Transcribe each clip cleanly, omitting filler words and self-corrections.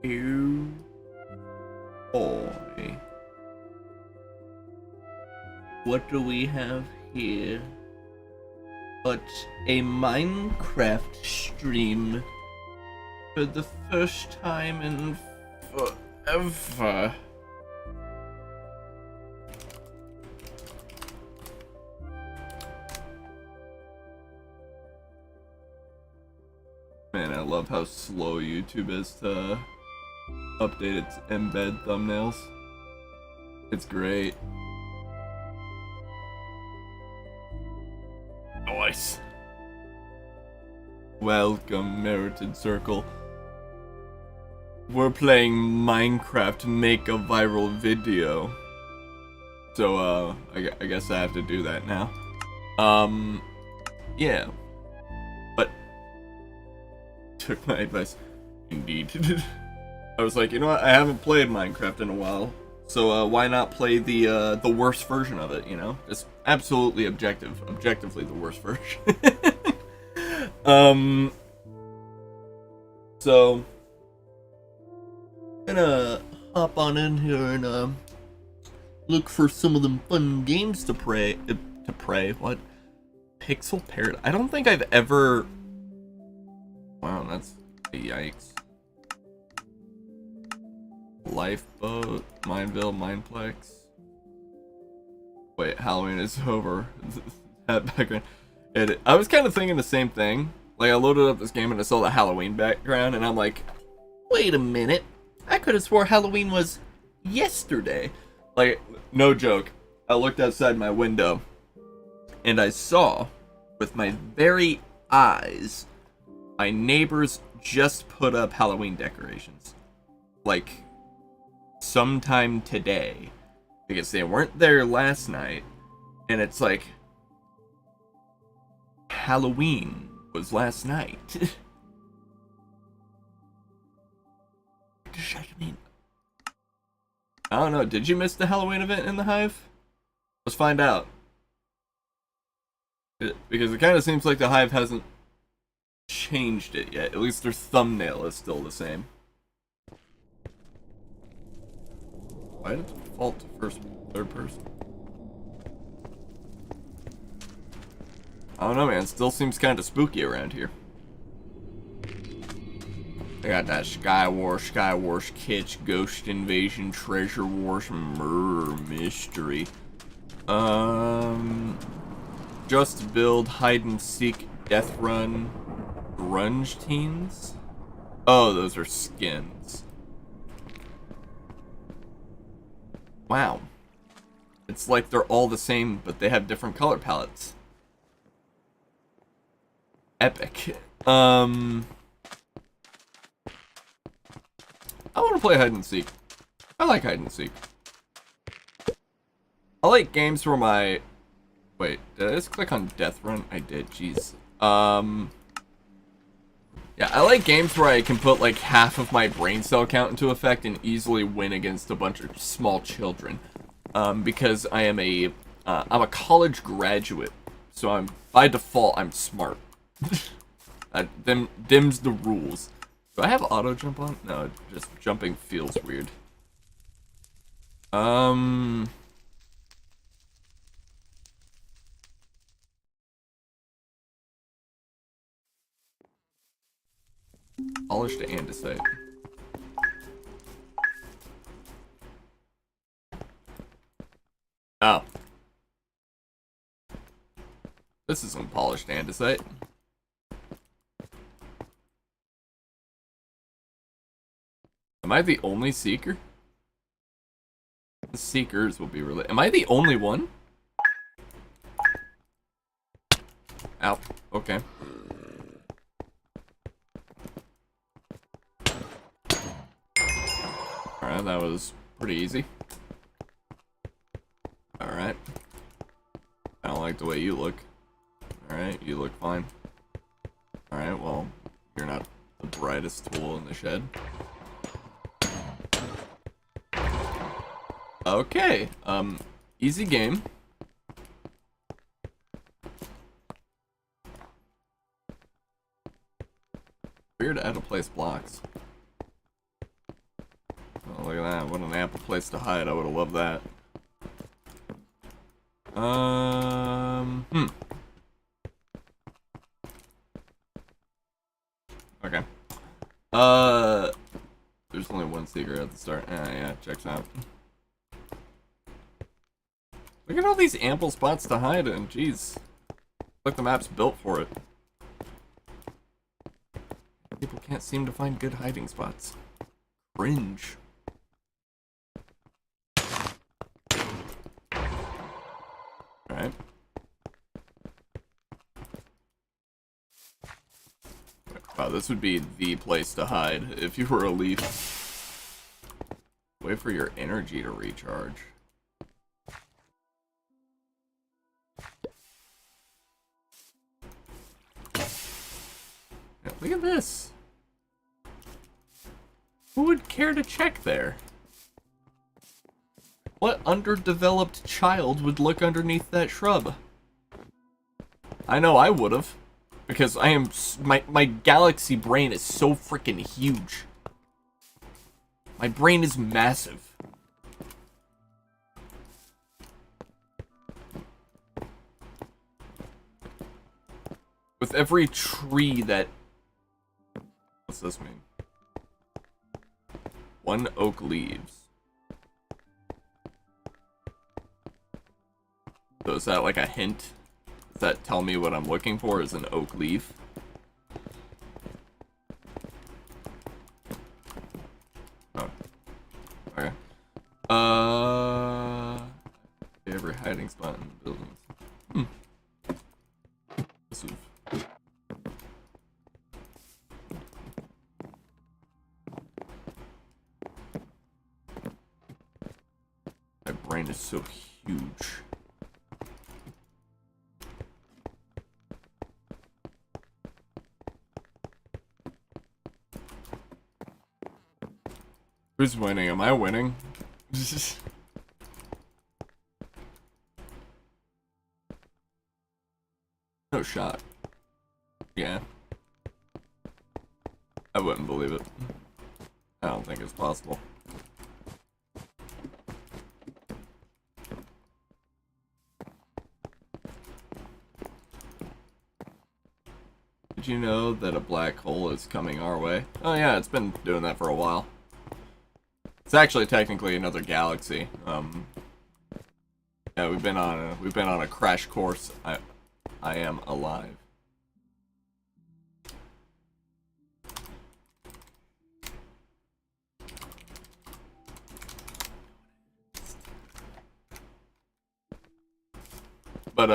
Oh boy. What do we have here? But a Minecraft stream for the first time in forever. Man, I love how slow YouTube is to update its embed thumbnails. It's great. Nice. Welcome, Merited Circle. We're playing Minecraft Make a Viral Video. So, I guess I have to do that now. Yeah. But took my advice. Indeed. I was like, you know what? I haven't played Minecraft in a while. So, why not play the worst version of it, you know? Just absolutely objectively the worst version. So, I'm gonna hop on in here and, look for some of them fun games to play. What? Pixel Paradise? I don't think I've ever... Wow, that's... Yikes. Lifeboat, Mineville, Mineplex. Wait, Halloween is over. That background. I was kind of thinking the same thing. Like, I loaded up this game and I saw the Halloween background, and I'm like, wait a minute. I could have swore Halloween was yesterday. Like, no joke. I looked outside my window, and I saw, with my very eyes, my neighbors just put up Halloween decorations. Like, sometime today. Because they weren't there last night. And it's like, Halloween was last night. I mean, I don't know. Did you miss the Halloween event in the Hive? Let's find out. Because it kind of seems like the Hive hasn't changed it yet. At least their thumbnail is still the same. Why did it default to third person? I don't know, man. Still seems kind of spooky around here. They got that Sky Wars, Kitsch, Ghost Invasion, Treasure Wars, Murder Mystery. Just Build, Hide and Seek, Death Run, Grunge Teens? Oh, those are skins. Wow. It's like they're all the same, but they have different color palettes. Epic. I want to play hide and seek. I like hide and seek. I like games where my... Wait, did I just click on Death Run? I did, jeez. Yeah, I like games where I can put like half of my brain cell count into effect and easily win against a bunch of small children. Because I am I'm a college graduate, so by default I'm smart. Dims the rules. Do I have auto jump on? No, just jumping feels weird. Polished andesite. Oh. This isn't polished andesite. Am I the only seeker? The seekers will be related. Am I the only one? Ow. Okay. Alright, that was pretty easy. Alright. I don't like the way you look. Alright, you look fine. Alright, well, you're not the brightest tool in the shed. Okay, easy game. Weird out of place blocks. at that. What an ample place to hide. I would have loved that. Okay. There's only one secret at the start. Yeah, checks out. Look at all these ample spots to hide in. Jeez. Like the map's built for it. People can't seem to find good hiding spots. Cringe. Alright. Wow, this would be the place to hide if you were a leaf. Wait for your energy to recharge. Yeah, look at this. Who would care to check there? What underdeveloped child would look underneath that shrub? I know I would've. Because I am... My galaxy brain is so freaking huge. My brain is massive. With every tree that... What's this mean? One oak leaves. So is that like a hint? Does that tell me what I'm looking for is an oak leaf? Oh. Okay. Every hiding spot in the buildings. This is... My brain is so huge. Who's winning? Am I winning? No shot. Yeah. I wouldn't believe it. I don't think it's possible. Did you know that a black hole is coming our way? Oh yeah, it's been doing that for a while. It's actually technically another galaxy. Yeah, we've been on a crash course. I am alive. But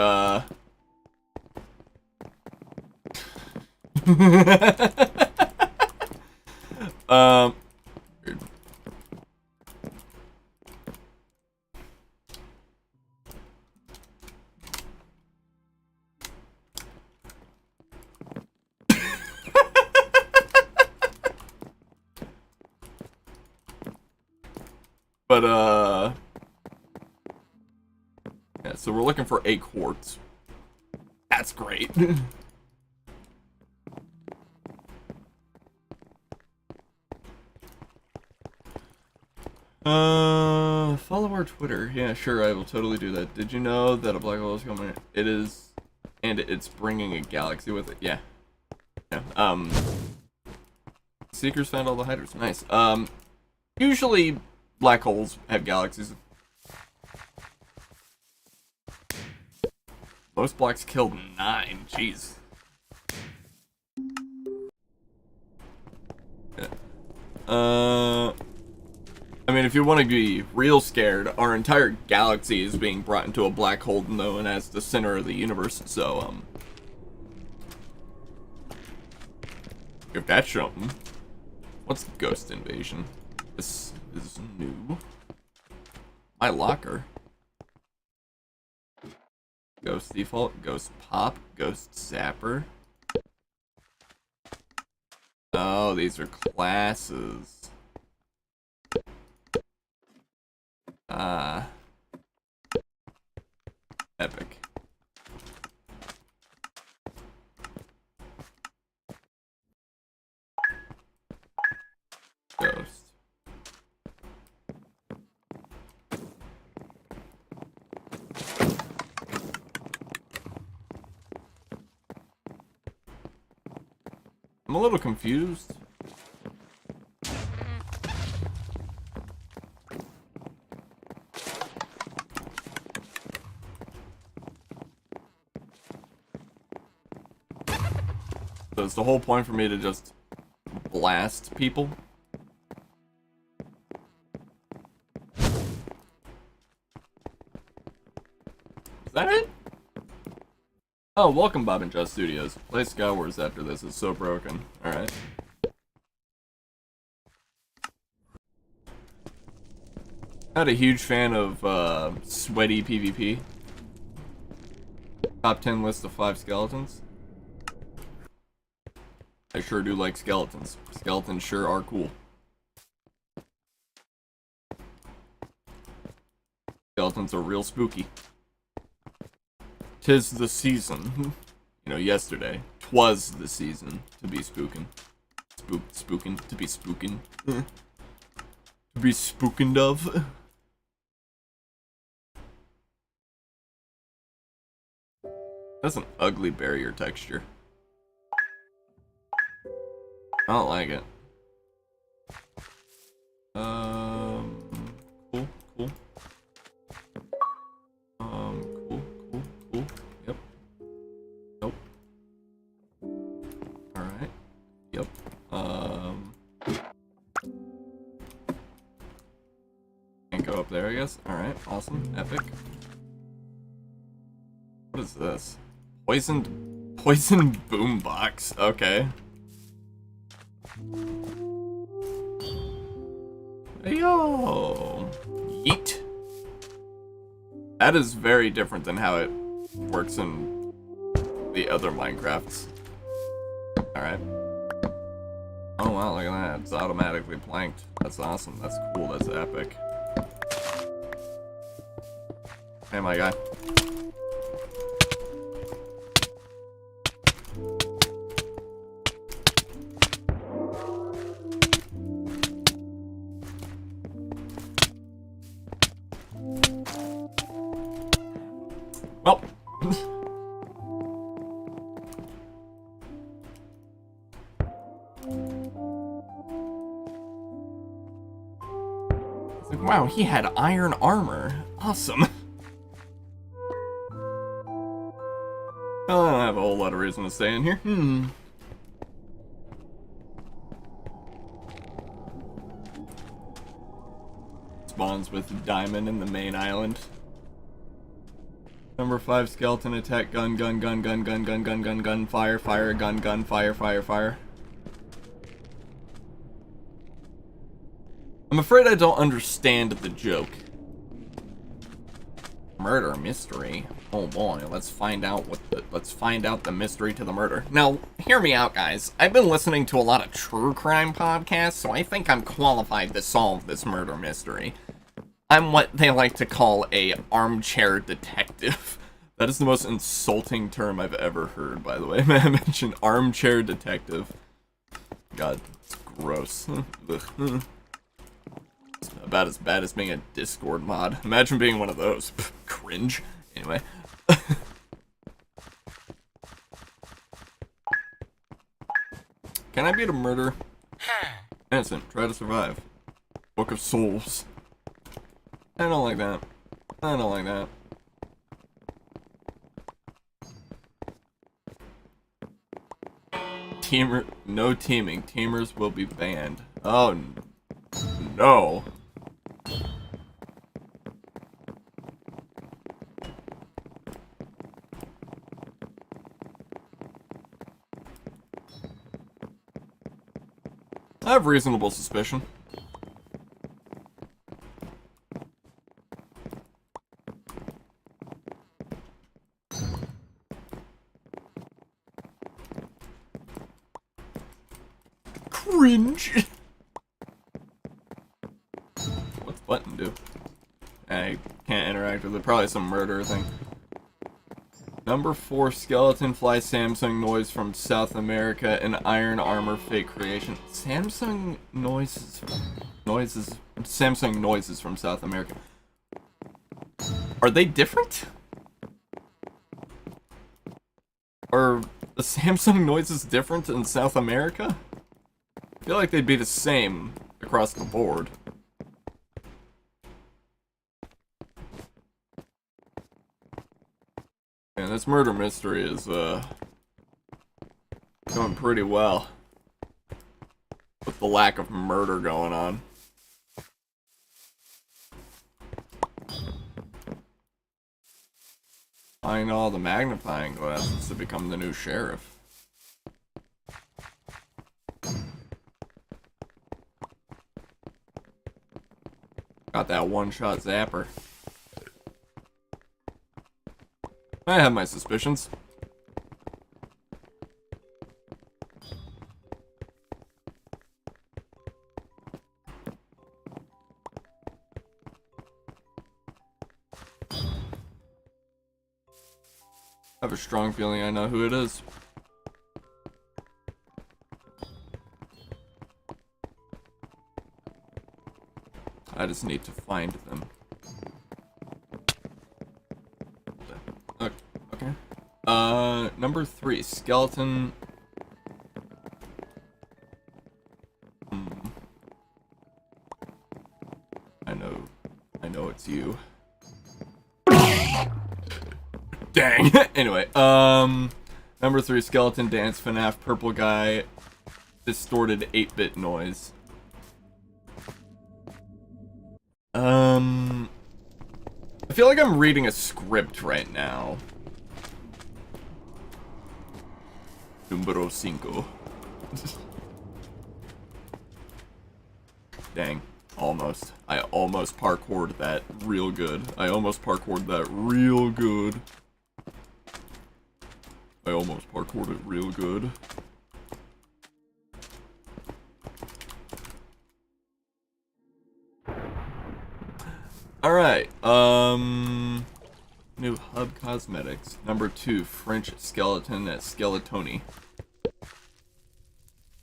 yeah, so we're looking for 8 quartz. That's great. Follow our Twitter. Yeah, sure, I will totally do that. Did you know that a black hole is coming? It is, and it's bringing a galaxy with it. Yeah. Yeah. Seekers found all the hiders. Nice. Usually black holes have galaxies. Most blocks killed 9. Jeez. Yeah. I mean, if you want to be real scared, our entire galaxy is being brought into a black hole known as the center of the universe, so, if that's something. What's Ghost Invasion? This is new. My locker. Ghost Default, Ghost Pop, Ghost Zapper. Oh, these are classes. Epic. Ghost. I'm a little confused. So it's the whole point for me to just blast people. Is that it? Oh, welcome Bob and Just Studios. Play Skywars after this is so broken. Alright. Not a huge fan of sweaty PvP. Top 10 list of 5 skeletons. I sure do like skeletons. Skeletons sure are cool. Skeletons are real spooky. 'Tis the season. You know, yesterday. 'Twas the season to be spookin'. Spookin', to be spookin'. To be spookined of. That's an ugly barrier texture. I don't like it. Cool, cool. Cool. Yep. Nope. Alright. Yep. Can't go up there, I guess. Alright, awesome. Epic. What is this? Poisoned boombox. Okay. Yo! Yeet. That is very different than how it works in the other Minecrafts. Alright. Oh wow, look at that. It's automatically planked. That's awesome. That's cool. That's epic. Hey, my guy. Well. It's like, wow, he had iron armor. Awesome. Well, I don't have a whole lot of reason to stay in here. Spawns with diamond in the main island. Number 5 skeleton attack gun, fire, gun, fire. I'm afraid I don't understand the joke. Murder mystery. Oh boy, let's find out the mystery to the murder. Now, hear me out, guys. I've been listening to a lot of true crime podcasts, so I think I'm qualified to solve this murder mystery. I'm what they like to call a armchair detective. That is the most insulting term I've ever heard, by the way. I mentioned armchair detective. God, it's gross. Ugh. It's about as bad as being a Discord mod. Imagine being one of those. Cringe. Anyway. Can I beat a murder? Innocent. Try to survive. Book of Souls. I don't like that. I don't like that. No teaming. Teamers will be banned. Oh, no. I have reasonable suspicion. Cringe. What's button do? I can't interact with it. Probably some murder thing. Number 4 skeleton fly Samsung noise from South America and iron armor fake creation. Samsung noises from South America. Are they different? Or the Samsung noise is different in South America? I feel like they'd be the same across the board. And this murder mystery is, going pretty well. With the lack of murder going on. Find all the magnifying glasses to become the new sheriff. Got that one-shot zapper. I have my suspicions. I have a strong feeling I know who it is. I just need to find them. Okay. Number 3, skeleton. I know it's you. Dang. Anyway, number 3, skeleton dance, FNAF, purple guy, distorted 8-bit noise. I feel like I'm reading a script right now. Numero 5. Dang. Almost. I almost parkoured that real good. I almost parkoured it real good. Alright, new hub cosmetics. Number 2, French skeleton at Skeletoni.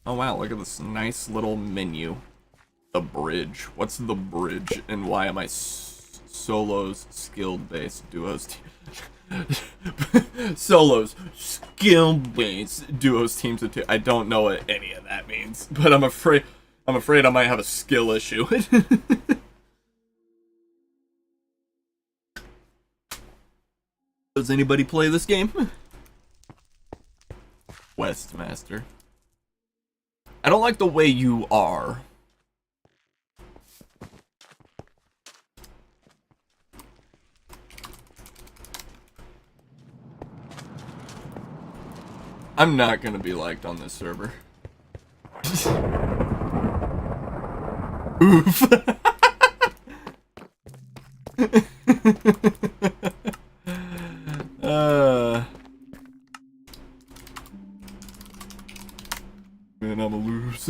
Oh wow, look at this nice little menu. The bridge. What's the bridge? And why am I solos, skilled-based duos? Solos, skill-based duos, teams of 2. I don't know what any of that means, but I'm afraid I might have a skill issue. Does anybody play this game? Westmaster. I don't like the way you are. I'm not gonna be liked on this server. Oof. Man, I'm a lose.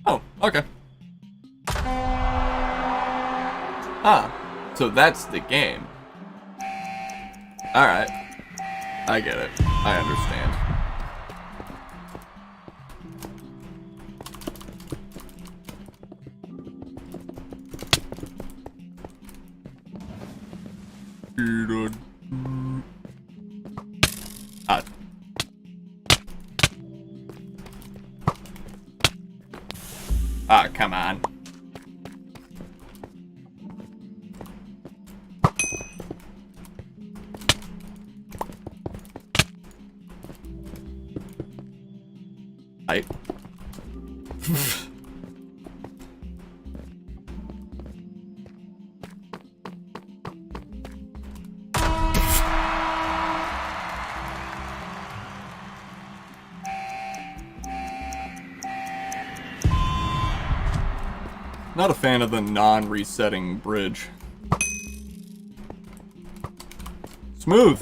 Oh, okay. Ah, so that's the game. Alright. I get it. I understand. Ah, come on. I... Not a fan of the non-resetting bridge. Smooth.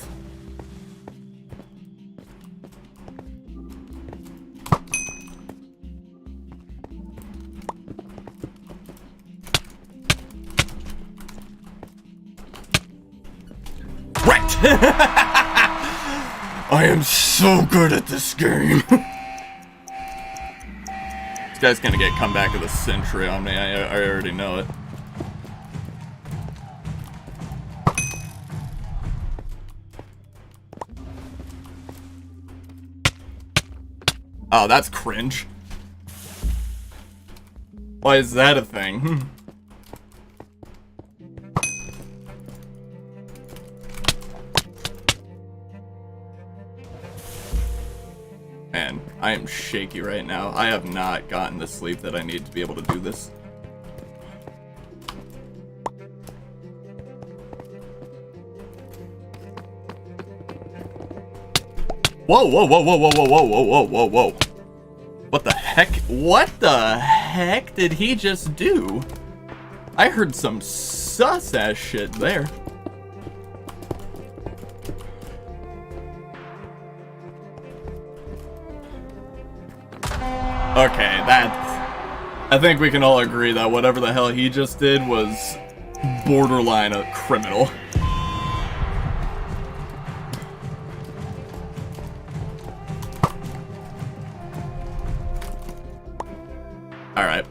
Right. I am so good at this game. This guy's gonna get comeback of the century on me. I already know it. Oh, that's cringe. Why is that a thing? Man, I am shaky right now. I have not gotten the sleep that I need to be able to do this. Whoa, whoa, whoa, whoa, whoa, whoa, whoa, whoa, whoa, whoa, whoa. What the heck? What the heck did he just do? I heard some sus-ass shit there. Okay, I think we can all agree that whatever the hell he just did was borderline a criminal. Alright.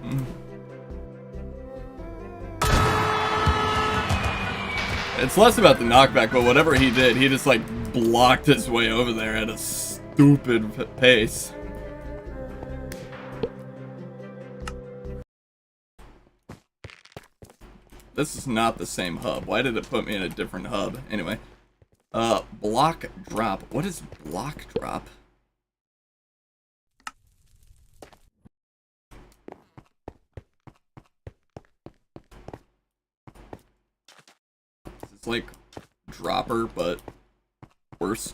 It's less about the knockback, but whatever he did, he just like blocked his way over there at a stupid pace. This is not the same hub. Why did it put me in a different hub? Anyway. Block drop. What is block drop? It's like dropper, but worse.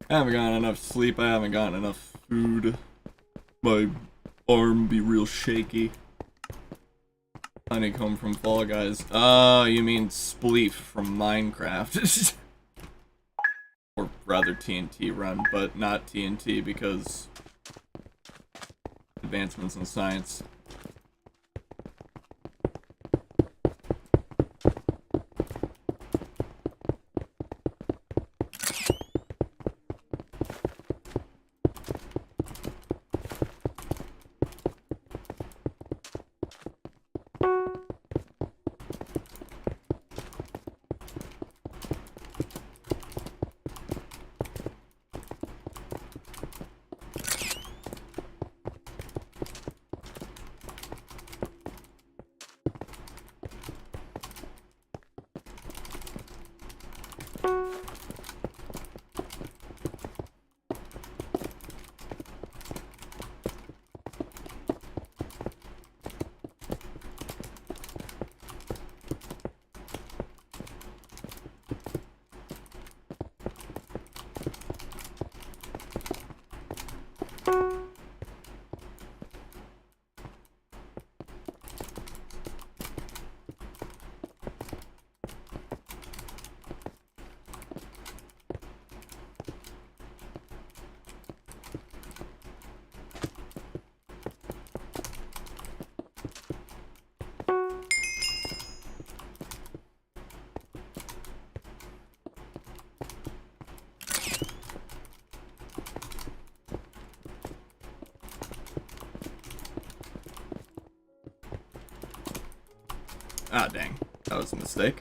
I haven't gotten enough sleep, I haven't gotten enough food. My arm be real shaky. Honeycomb from Fall Guys. Oh, you mean Spleef from Minecraft. Or rather TNT Run, but not TNT because advancements in science. Ah, dang. That was a mistake.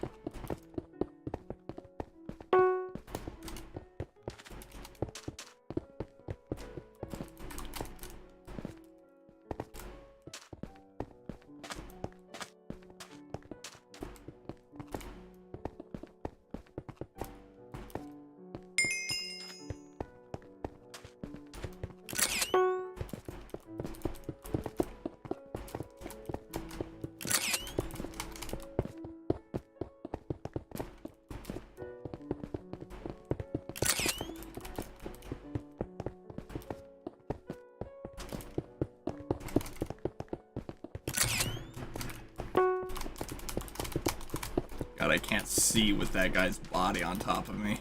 God, I can't see with that guy's body on top of me.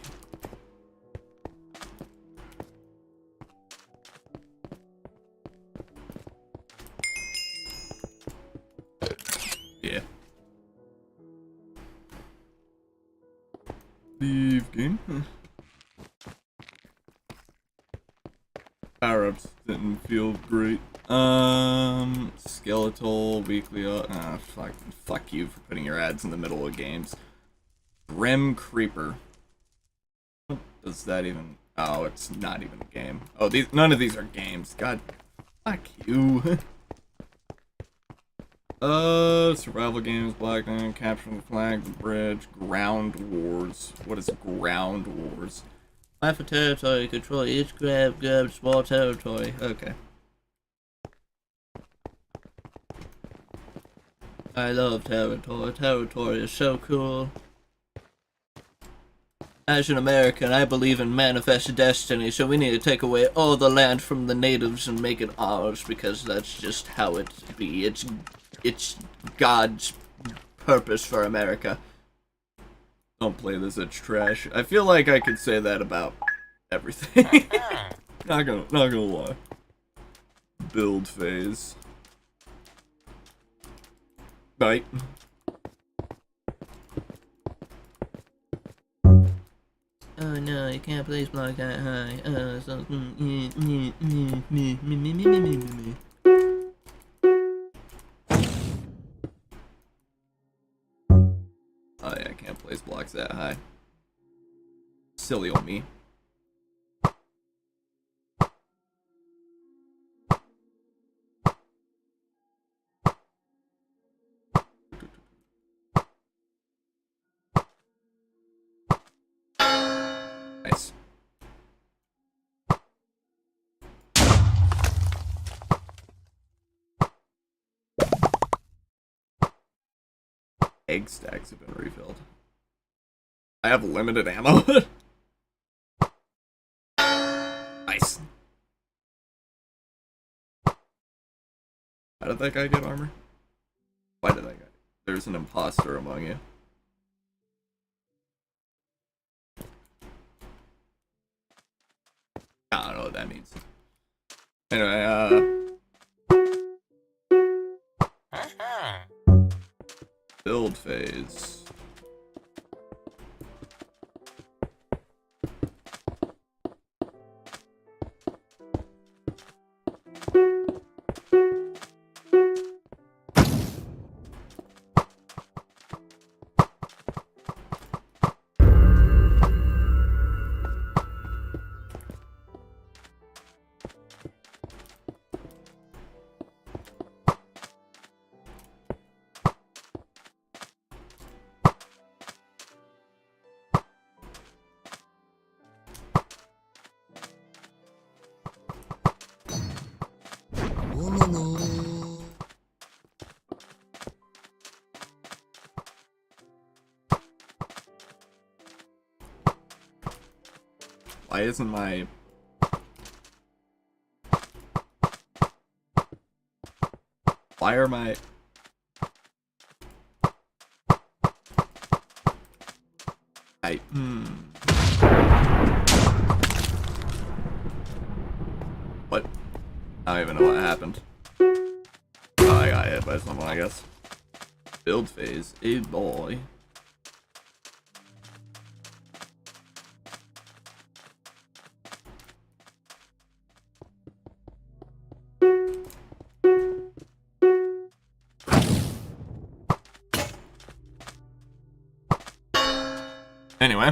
16. Power-ups didn't feel great. Skeletal, weekly, fuck you for putting your ads in the middle of games. Grim Creeper. What does that even... Oh, it's not even a game. Oh, none of these are games. God, fuck you. Survival games, Black Knight, Capturing the Flag, The Bridge, Ground Wars. What is Ground Wars? Map for territory, control each grab small territory. Okay. I love territory. Territory is so cool. As an American, I believe in manifest destiny, so we need to take away all the land from the natives and make it ours, because that's just how it be. It's God's purpose for America. Don't play this, it's trash. I feel like I could say that about everything. not gonna lie. Build phase. Bye. Oh no, you can't place block that high. Oh yeah, I can't place blocks that high. Silly on me. Nice. Egg stacks have been refilled. I have limited ammo. Nice. How did that guy get armor? Why did that guy? There's an imposter among you. I don't know what that means. Anyway, build phase. Why isn't my... Why are my... What? I don't even know what happened. Oh, I got hit by someone, I guess. Build phase. Hey, boy. Anyway,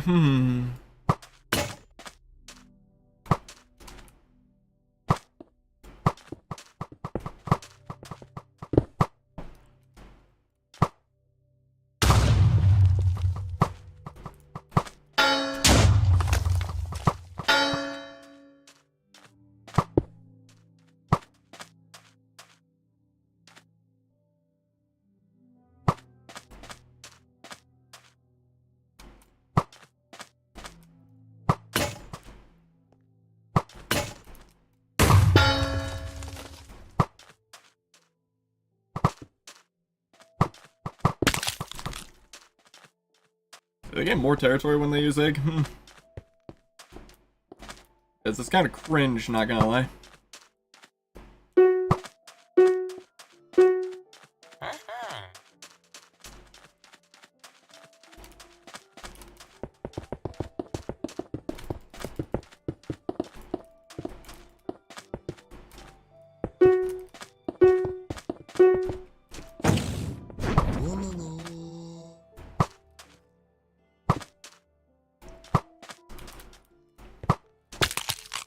do they get more territory when they use egg? It's kind of cringe, not gonna lie.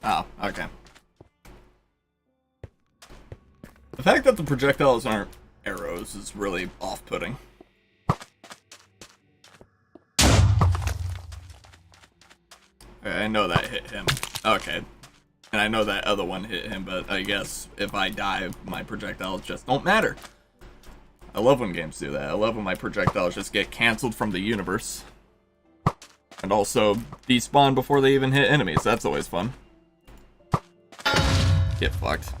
Oh, okay. The fact that the projectiles aren't arrows is really off-putting. I know that hit him. Okay. And I know that other one hit him, but I guess if I die, my projectiles just don't matter. I love when games do that. I love when my projectiles just get canceled from the universe. And also despawn before they even hit enemies. That's always fun. Get fucked.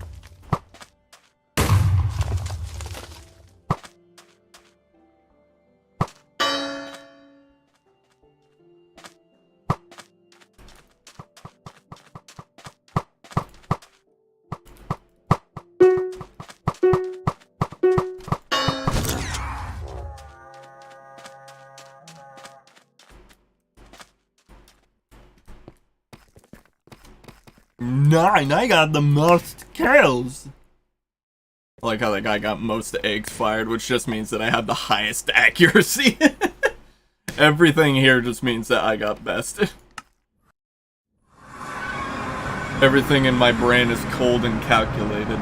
Nine, I got the most kills. I like how that guy got most eggs fired, which just means that I have the highest accuracy. Everything here just means that I got best. Everything in my brain is cold and calculated.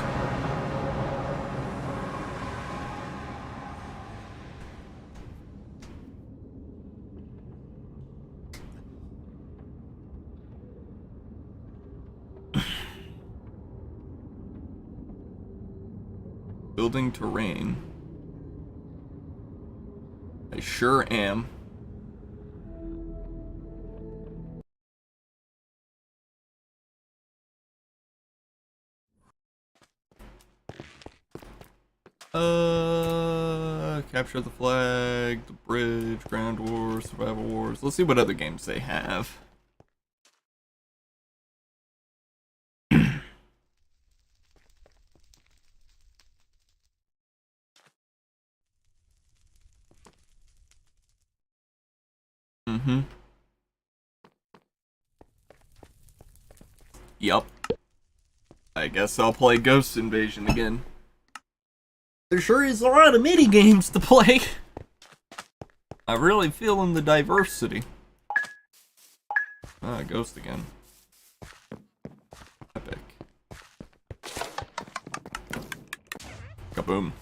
Building terrain. I sure am. Capture the flag, the bridge, ground wars, survival wars. Let's see what other games they have. Mm-hmm. Yup. I guess I'll play Ghost Invasion again. There sure is a lot of mini games to play. I'm really feeling the diversity. Ah, Ghost again. Epic. Kaboom.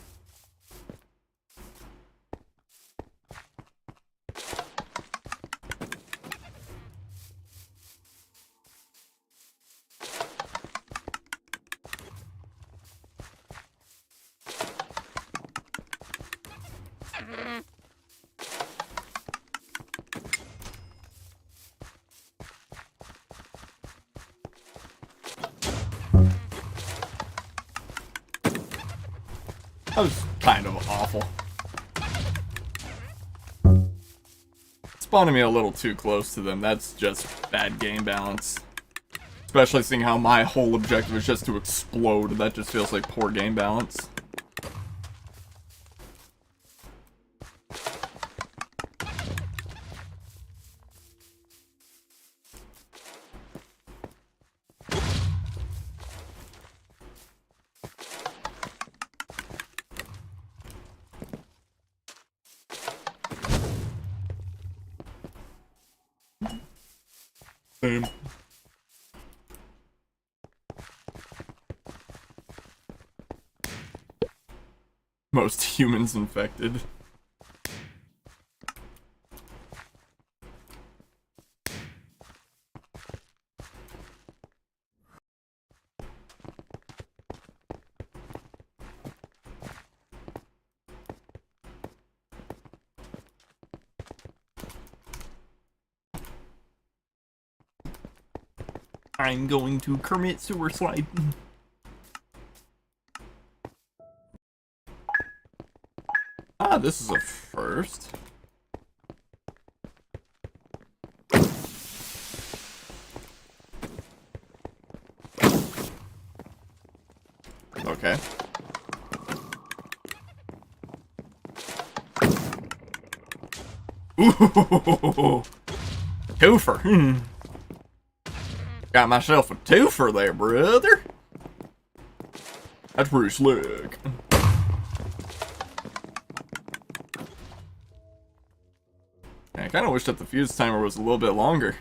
That was kind of awful. Spawning me a little too close to them, that's just bad game balance. Especially seeing how my whole objective is just to explode, that just feels like poor game balance. Same. Most humans infected. I'm going to commit suicide. Ah, this is a first. Okay. Ooh, twofer. Got myself a twofer there, brother. That's pretty slick. I kind of wish that the fuse timer was a little bit longer.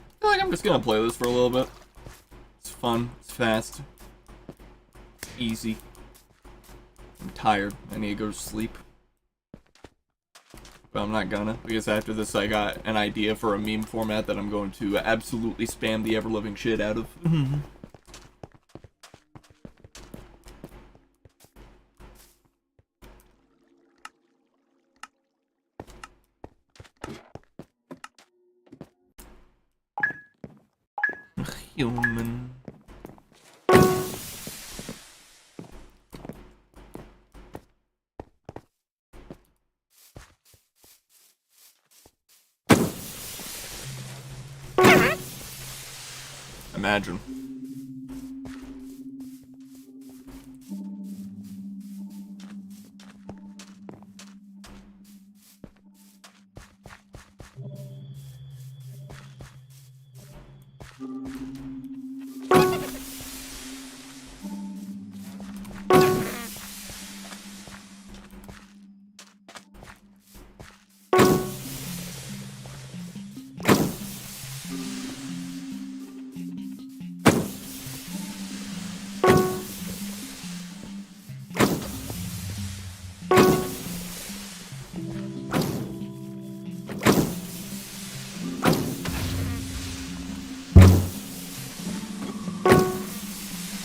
I feel like I'm just gonna play this for a little bit. It's fun, it's fast, it's easy. I'm tired, I need to go to sleep. But I'm not gonna, because after this I got an idea for a meme format that I'm going to absolutely spam the ever-living shit out of. Human. Imagine.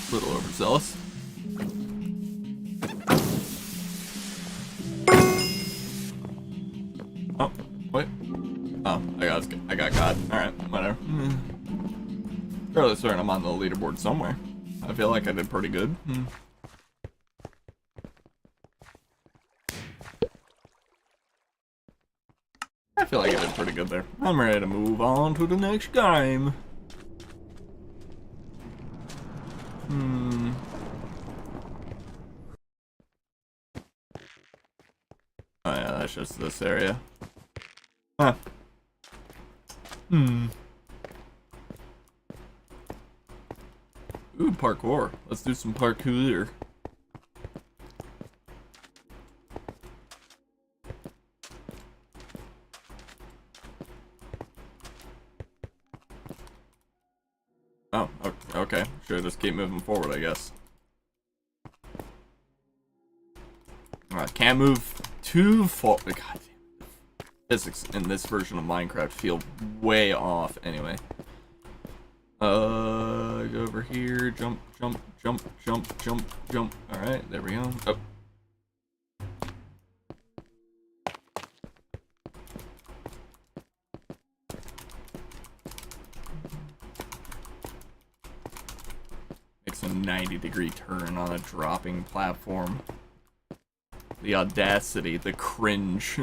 A little overzealous. Oh, wait. Oh, I got God. Alright, whatever. Fairly certain I'm on the leaderboard somewhere. I feel like I did pretty good. I feel like I did pretty good there. I'm ready to move on to the next game. Oh yeah, that's just this area. Huh. Ooh, parkour. Let's do some parkour. Oh, okay. Should just keep moving forward, I guess. Can't move too far. God damn. Physics in this version of Minecraft feel way off. Anyway. Go over here. Jump, jump, jump, jump, jump, jump. Alright, there we go. Oh. Makes a 90-degree turn on a dropping platform. The audacity, the cringe.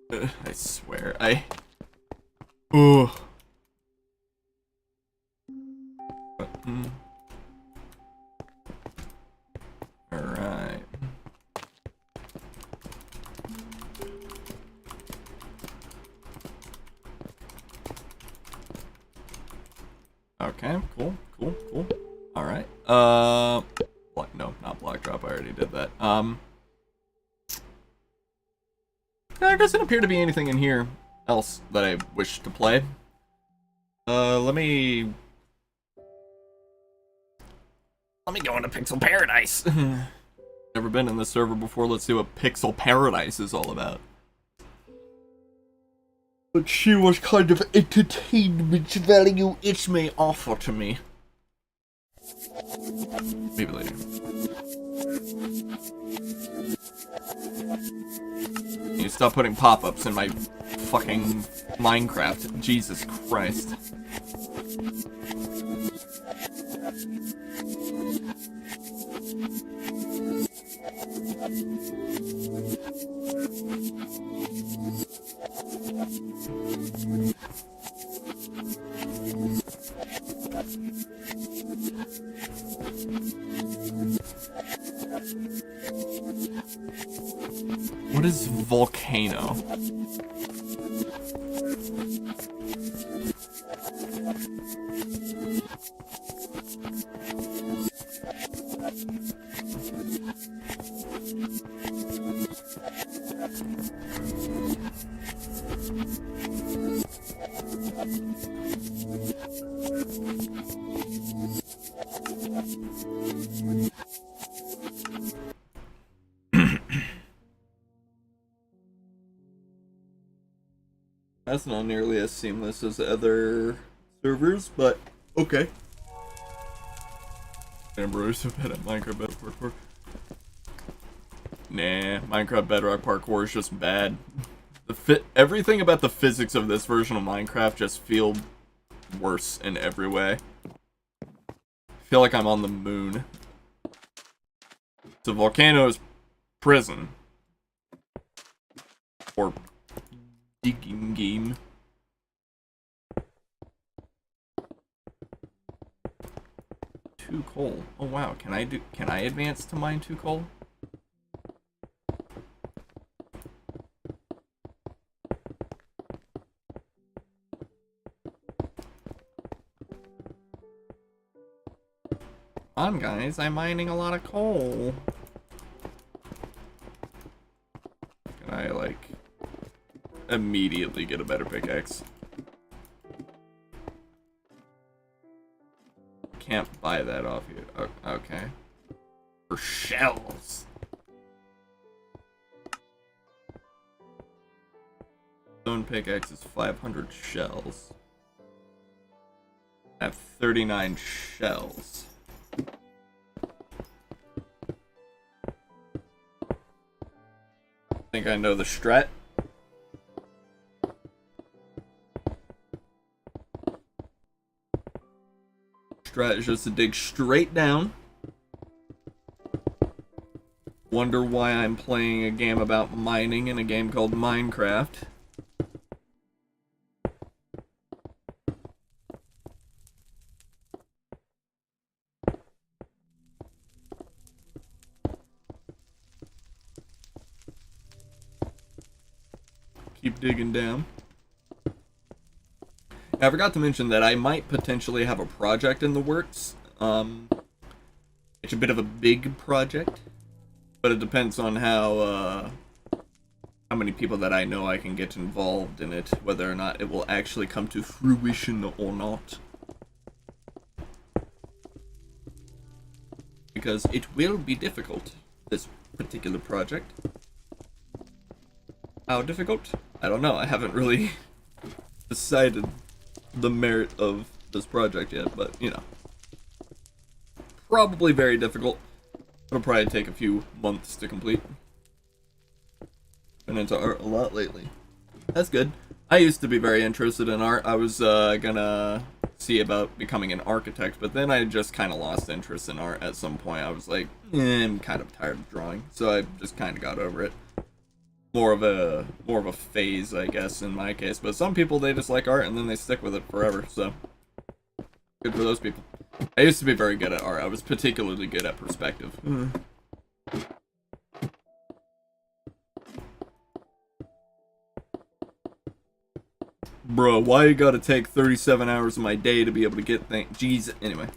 I swear, oh. Alright. Okay, cool. Alright. No, not block drop, I already did that. There doesn't appear to be anything in here else that I wish to play. Let me go into Pixel Paradise. Never been in this server before. Let's see what Pixel Paradise is all about. Let's see what kind of entertainment value it may offer to me. Maybe later. You stop putting pop-ups in my fucking Minecraft. Jesus Christ. What is volcano? That's not nearly as seamless as other servers, but okay. Amber's so bad at Minecraft Bedrock Parkour. Nah, Minecraft Bedrock Parkour is just bad. Everything about the physics of this version of Minecraft just feel worse in every way. I feel like I'm on the moon. So volcano is prison. Or digging game. Two coal. Oh wow, can I advance to mine 2 coal? Come on guys, I'm mining a lot of coal. Can I like immediately get a better pickaxe? Can't buy that off you. Oh, okay. For shells. Stone pickaxe is 500 shells. I have 39 shells. I think I know the strat. Strat is just to dig straight down. Wonder why I'm playing a game about mining in a game called Minecraft. Keep digging down. I forgot to mention that I might potentially have a project in the works. It's a bit of a big project, but it depends on how many people that I know I can get involved in it, whether or not it will actually come to fruition or not. Because it will be difficult, this particular project. How difficult? I don't know. I haven't really decided the merit of this project yet, but you know, probably very difficult. It'll probably take a few months to complete. Been into art a lot lately. That's good. I used to be very interested in art. I was gonna see about becoming an architect, but then I just kind of lost interest in art at some point. I was like, I'm kind of tired of drawing, so I just kind of got over it. More of a phase, I guess, in my case. But some people, they just like art and then they stick with it forever. So good for those people. I used to be very good at art. I was particularly good at perspective. Bro, why you gotta take 37 hours of my day to be able to get things? Jeez. Anyway.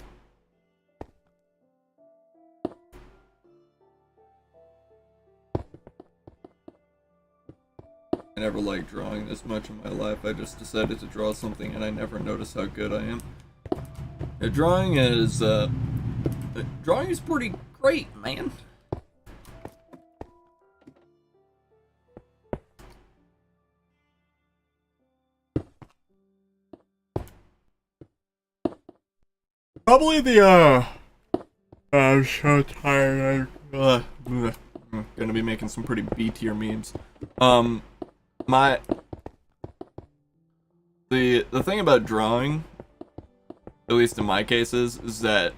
I never liked drawing this much in my life. I just decided to draw something and I never noticed how good I am. Drawing is pretty great, man. Probably the I'm so tired. I'm gonna be making some pretty B tier memes. The thing about drawing, at least in my cases, is that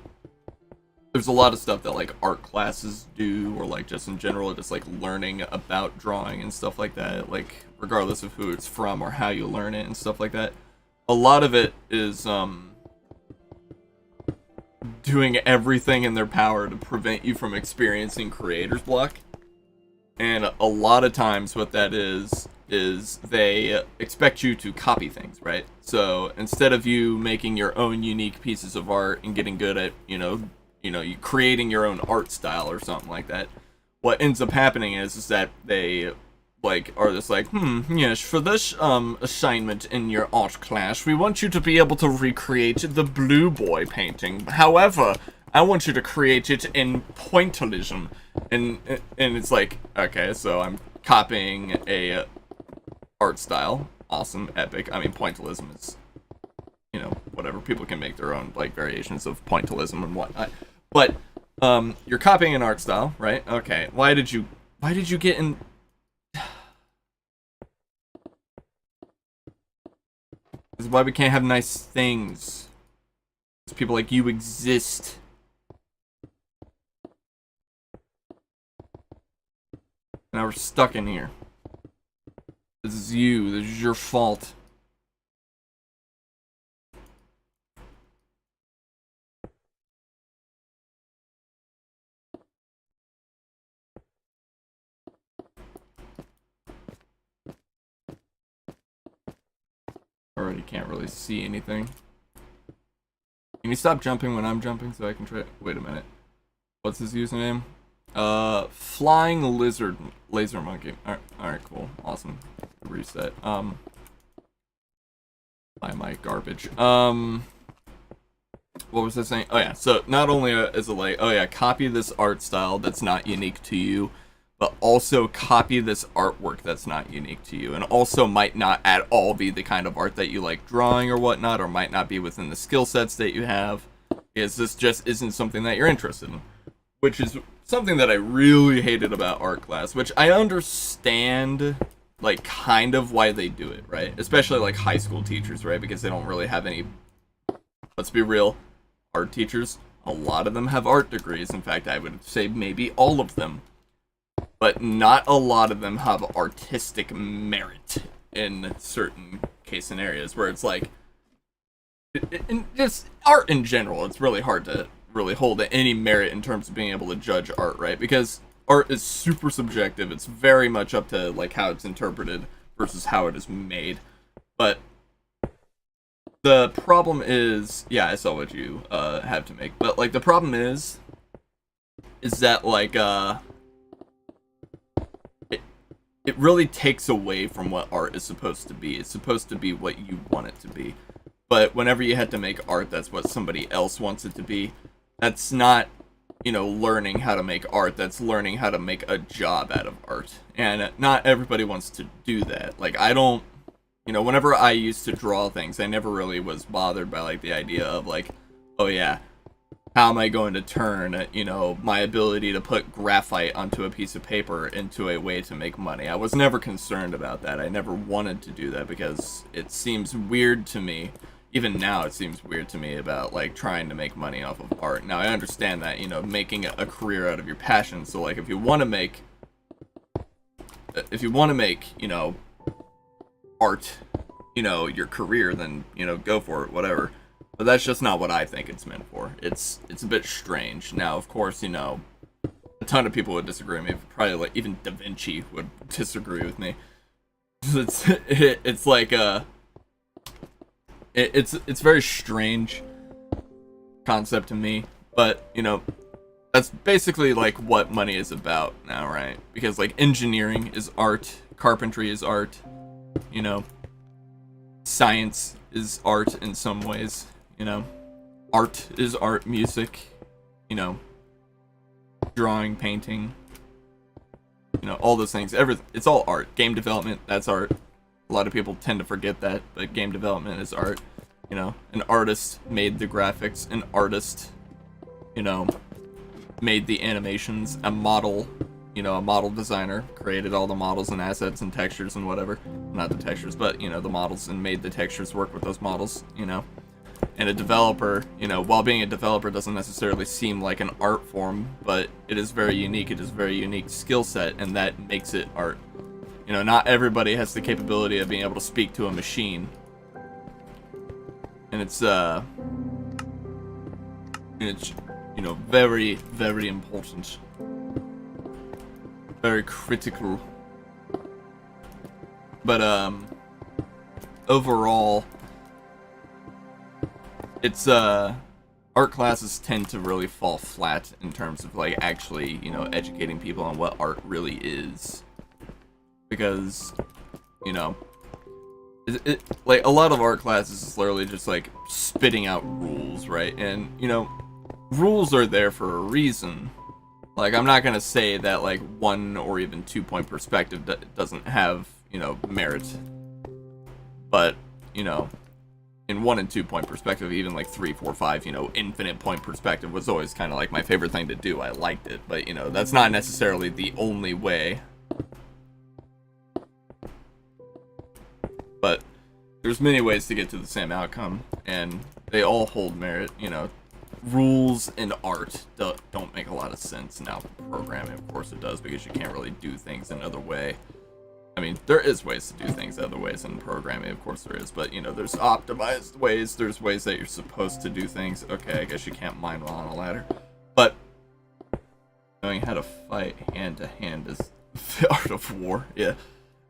there's a lot of stuff that like art classes do, or like just in general, just like learning about drawing and stuff like that, like regardless of who it's from or how you learn it and stuff like that. A lot of it is doing everything in their power to prevent you from experiencing creator's block. And a lot of times what that is they expect you to copy things, right? So instead of you making your own unique pieces of art and getting good at, you creating your own art style or something like that, what ends up happening is that they like are just like, yes, for this assignment in your art class, we want you to be able to recreate the Blue Boy painting. However, I want you to create it in pointillism. And it's like, okay, so I'm copying a art style. Awesome, epic. I mean, pointillism is, whatever. People can make their own like variations of pointillism and whatnot. But you're copying an art style, right? Okay. Why did you get in? This is why we can't have nice things. Because people like you exist. Now we're stuck in here. This is you. This is your fault. Already can't really see anything. Can you stop jumping when I'm jumping so I can try? Wait a minute. What's his username? Flying lizard laser monkey. Alright, cool. Awesome. Reset. Buy my garbage. What was I saying? Oh yeah, so not only is it like, oh yeah, copy this art style that's not unique to you, but also copy this artwork that's not unique to you, and also might not at all be the kind of art that you like drawing or whatnot, or might not be within the skill sets that you have, is this just isn't something that you're interested in. Which is something that I really hated about art class, which I understand, like, kind of why they do it, right? Especially, like, high school teachers, right? Because they don't really have any, let's be real, art teachers. A lot of them have art degrees. In fact, I would say maybe all of them. But not a lot of them have artistic merit in certain case scenarios, where it's like, in just art in general, it's really hard to really hold any merit in terms of being able to judge art, right? Because art is super subjective. It's very much up to like how it's interpreted versus how it is made. But the problem is, yeah, I saw what you have to make, but like the problem is that like it really takes away from what art is supposed to be. It's supposed to be what you want it to be. But whenever you had to make art that's what somebody else wants it to be, that's not, learning how to make art. That's learning how to make a job out of art. And not everybody wants to do that. Like, I don't, whenever I used to draw things, I never really was bothered by, like, the idea of, like, oh yeah, how am I going to turn, my ability to put graphite onto a piece of paper into a way to make money. I was never concerned about that. I never wanted to do that because it seems weird to me. Even now, it seems weird to me about, like, trying to make money off of art. Now, I understand that, making a career out of your passion. So, like, if you want to make, art, your career, then, go for it, whatever. But that's just not what I think it's meant for. It's a bit strange. Now, of course, a ton of people would disagree with me. Probably, like, even Da Vinci would disagree with me. It's like, It's very strange concept to me, but that's basically like what money is about now, right? Because like engineering is art, carpentry is art, science is art in some ways, art is art, music, drawing, painting, all those things. Everything, it's all art. Game development, that's art. A lot of people tend to forget that, but game development is art. An artist made the graphics. An artist, made the animations. A model, a model designer created all the models and assets and textures and whatever. Not the textures, but, the models, and made the textures work with those models, And a developer, you know, while being a developer doesn't necessarily seem like an art form, but it is very unique. It is a very unique skill set, and that makes it art. You know, not everybody has the capability of being able to speak to a machine. And it's, you know, very, very important. Very critical. But, overall, it's, art classes tend to really fall flat in terms of, like, actually, you know, educating people on what art really is. Because, you know, like, a lot of art classes is literally just, like, spitting out rules, right? And, you know, rules are there for a reason. Like, I'm not gonna say that, like, 1 or even 2 point perspective doesn't have, you know, merit. But, you know, in 1 and 2 point perspective, even, like, 3, 4, 5, you know, infinite point perspective was always kind of, like, my favorite thing to do. I liked it. But, you know, that's not necessarily the only way. But there's many ways to get to the same outcome, and they all hold merit, you know. Rules and art don't make a lot of sense. Now, programming, of course it does, because you can't really do things another way. I mean, there is ways to do things other ways in programming, of course there is, but, you know, there's optimized ways, there's ways that you're supposed to do things. Okay, I guess you can't mine while on a ladder. But knowing how to fight hand-to-hand is the art of war, yeah.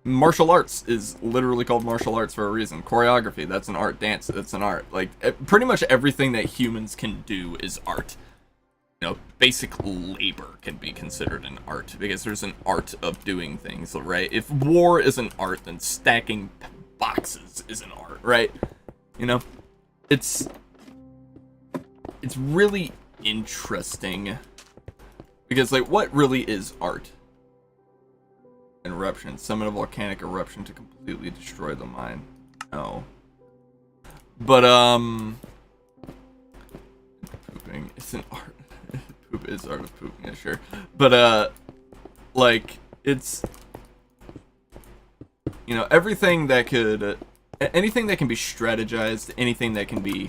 Martial arts is literally called martial arts for a reason. Choreography, that's an art. Dance, that's an art. Like, pretty much everything that humans can do is art. You know, basic labor can be considered an art, because there's an art of doing things, right? If war is an art, then stacking boxes is an art, right? You know, it's really interesting, because, like, what really is art? Eruption. Summon a volcanic eruption to completely destroy the mine. No. But, pooping is an art. Poop is art of pooping, yeah, sure. But, like, it's, you know, everything that could, anything that can be strategized, anything that can be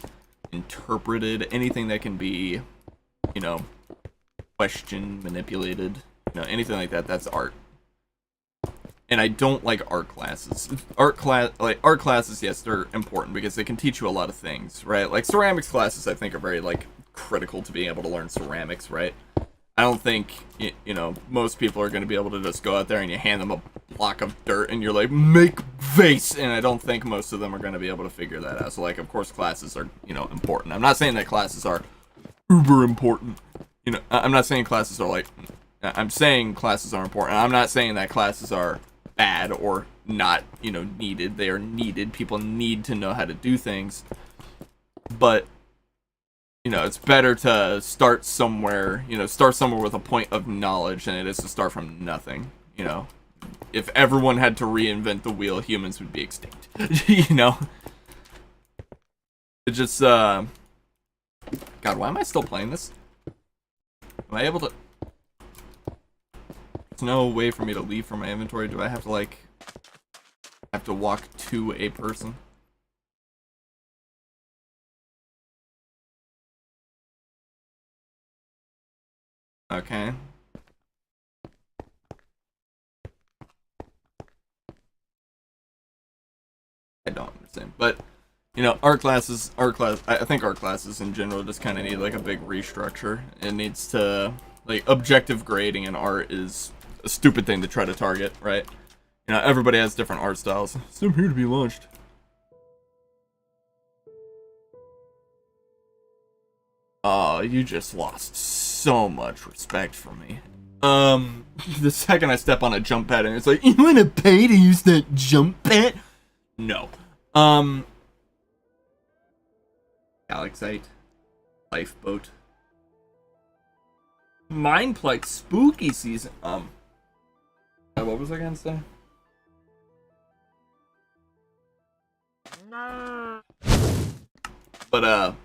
interpreted, anything that can be, you know, questioned, manipulated, you know, anything like that, that's art. And I don't like art classes. Art classes, yes, they're important because they can teach you a lot of things, right? Like, ceramics classes, I think, are very, like, critical to being able to learn ceramics, right? I don't think, you know, most people are going to be able to just go out there and you hand them a block of dirt and you're like, make vase! And I don't think most of them are going to be able to figure that out. So, like, of course, classes are, you know, important. I'm not saying that classes are uber important. You know, I'm not saying classes are, like, I'm saying classes are important. I'm not saying that classes are bad or not, you know, needed. They are needed. People need to know how to do things. But, you know, it's better to start somewhere, you know, start somewhere with a point of knowledge than it is to start from nothing, you know. If everyone had to reinvent the wheel, humans would be extinct, you know. It just, God, why am I still playing this? Am I able to... There's no way for me to leave from my inventory. Do I have to, like, have to walk to a person? Okay. I don't understand. But, you know, I think art classes in general just kind of need, like, a big restructure. It needs to, like, objective grading in art is a stupid thing to try to target, right? You know, everybody has different art styles. So I'm here to be launched. Oh, you just lost so much respect for me. The second I step on a jump pad and it's like, you wanna pay to use that jump pad? No. Galaxite. Lifeboat. Mindplex spooky season. What was I gonna say? But,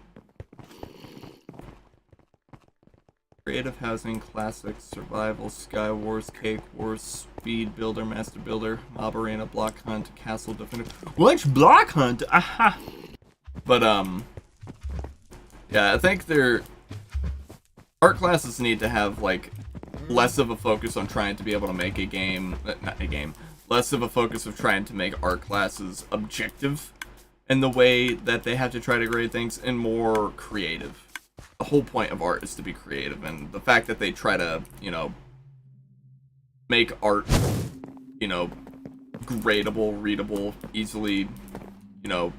Creative Housing, Classics, Survival, Sky Wars, Cake Wars, Speed Builder, Master Builder, Mob Arena, Block Hunt, Castle Defender. Which Block Hunt? Aha! But, Yeah, I think art classes need to have like less of a focus on trying to be able to make a game, not a game, less of a focus of trying to make art classes objective in the way that they have to try to grade things, and more creative. The whole point of art is to be creative, and the fact that they try to, you know, make art, you know, gradable, readable, easily, you know,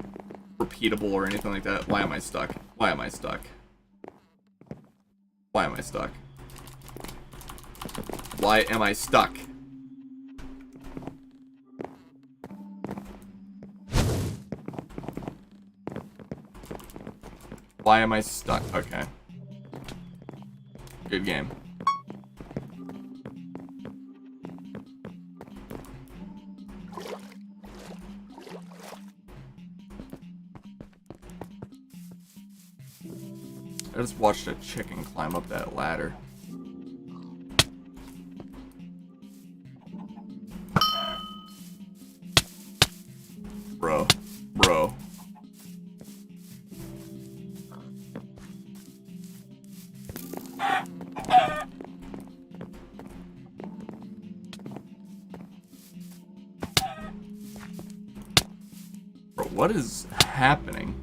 repeatable or anything like that. Why am I stuck? Why am I stuck? Why am I stuck? Why am I stuck? Why am I stuck? Okay. Good game. I just watched a chicken climb up that ladder. Bro. Bro. Bro, what is happening?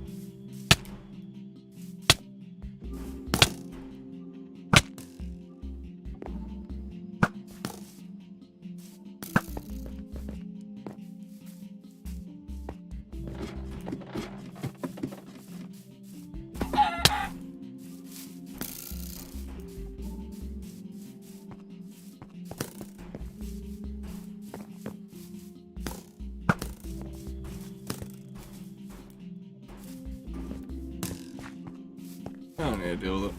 I don't need to deal with it.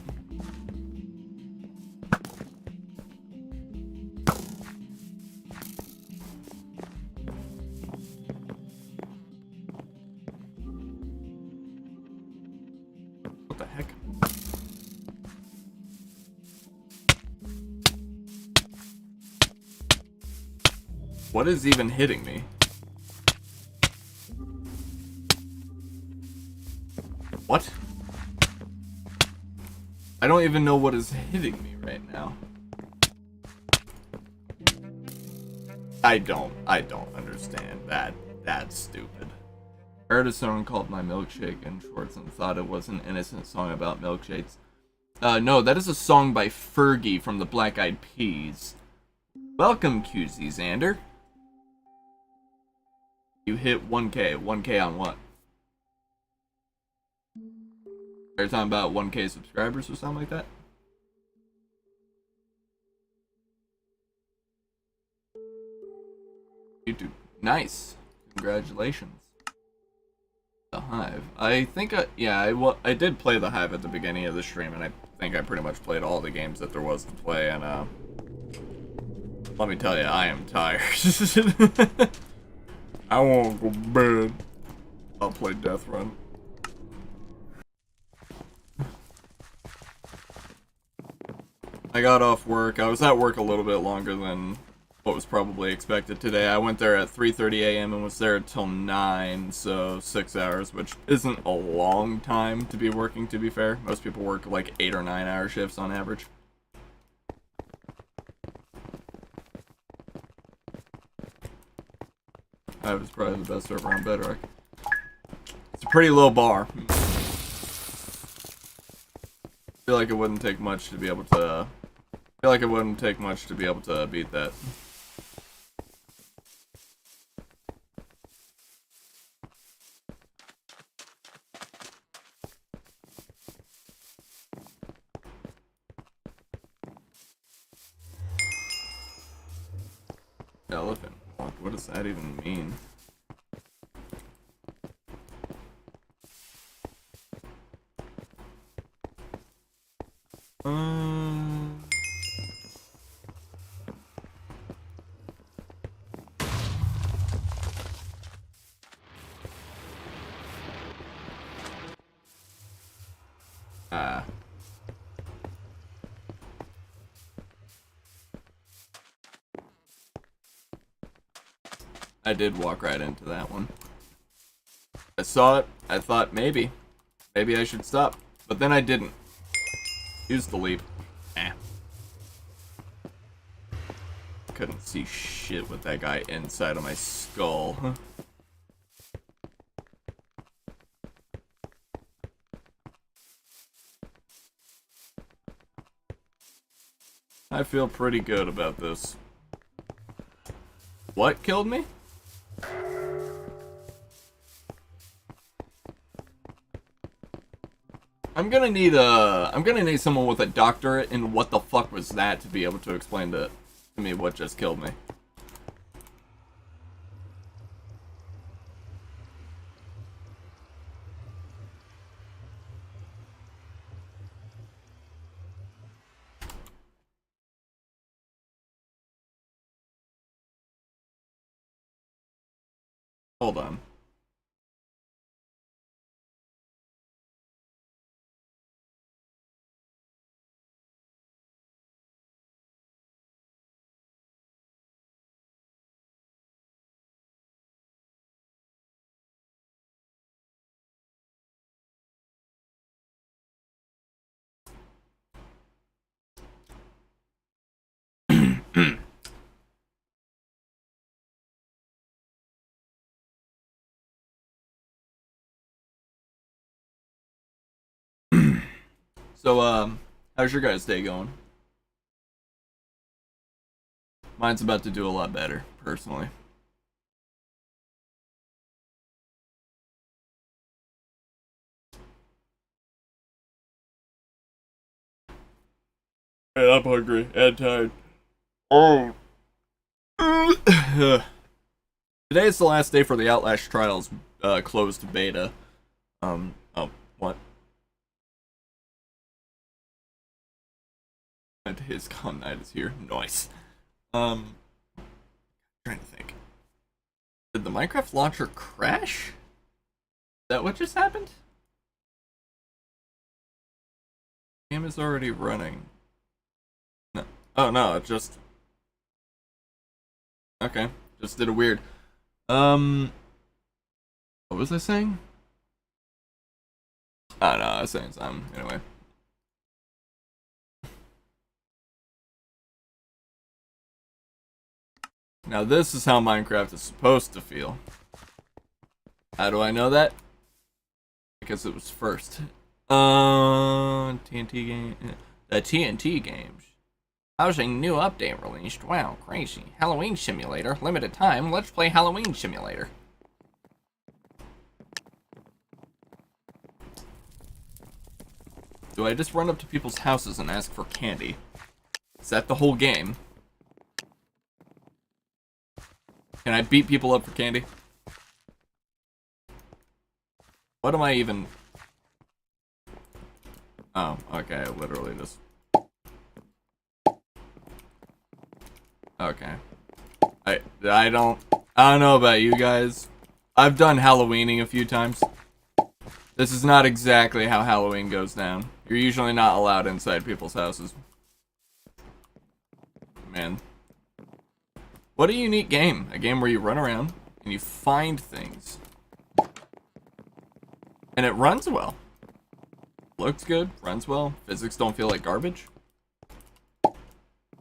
What the heck? What is even hitting me? What? I don't even know what is hitting me right now. I don't understand that. That's stupid. I heard a song called My Milkshake in shorts and thought it was an innocent song about milkshakes. No, that is a song by Fergie from the Black Eyed Peas. Welcome, QZ Xander. You hit 1K. 1K on what? Are you talking about 1K subscribers or something like that? YouTube. Nice. Congratulations. The Hive. I think, I did play The Hive at the beginning of the stream, and I think I pretty much played all the games that there was to play, and, let me tell you, I am tired. I want to go to bed. I'll play Death Run. I got off work. I was at work a little bit longer than what was probably expected today. I went there at 3:30 a.m. and was there until 9, so 6 hours, which isn't a long time to be working, to be fair. Most people work like 8 or 9 hour shifts on average. I was probably the best server on Bedrock. It's a pretty low bar. I feel like it wouldn't take much to be able to... beat that. Elephant walk, what does that even mean? I did walk right into that one. I saw it, I thought maybe I should stop. but then I didn't. Use the leap. Eh. Couldn't see shit with that guy inside of my skull. Huh? I feel pretty good about this. What killed me? I'm gonna need someone with a doctorate in what the fuck was that to be able to explain to me what just killed me. Hold on. So, how's your guys' day going? Mine's about to do a lot better, personally. Hey, I'm hungry and tired. Oh. Today is the last day for the Outlast Trials closed beta. Oh, what? His con night is here. Nice. Trying to think. Did the Minecraft launcher crash? Is that what just happened? Game is already running. No. Oh no, it just. Okay, just did a weird. What was I saying? Oh no, I was saying something. Anyway. Now this is how Minecraft is supposed to feel. How do I know that? Because it was first. TNT game. The TNT games. How's a new update released? Wow, crazy. Halloween Simulator. Limited time. Let's play Halloween Simulator. Do I just run up to people's houses and ask for candy? Is that the whole game? Can I beat people up for candy? What am I even... Oh, okay, I literally just... Okay. I don't know about you guys. I've done Halloweening a few times. This is not exactly how Halloween goes down. You're usually not allowed inside people's houses. Man. What a unique game. A game where you run around and you find things. And it runs well. Looks good, runs well. Physics don't feel like garbage.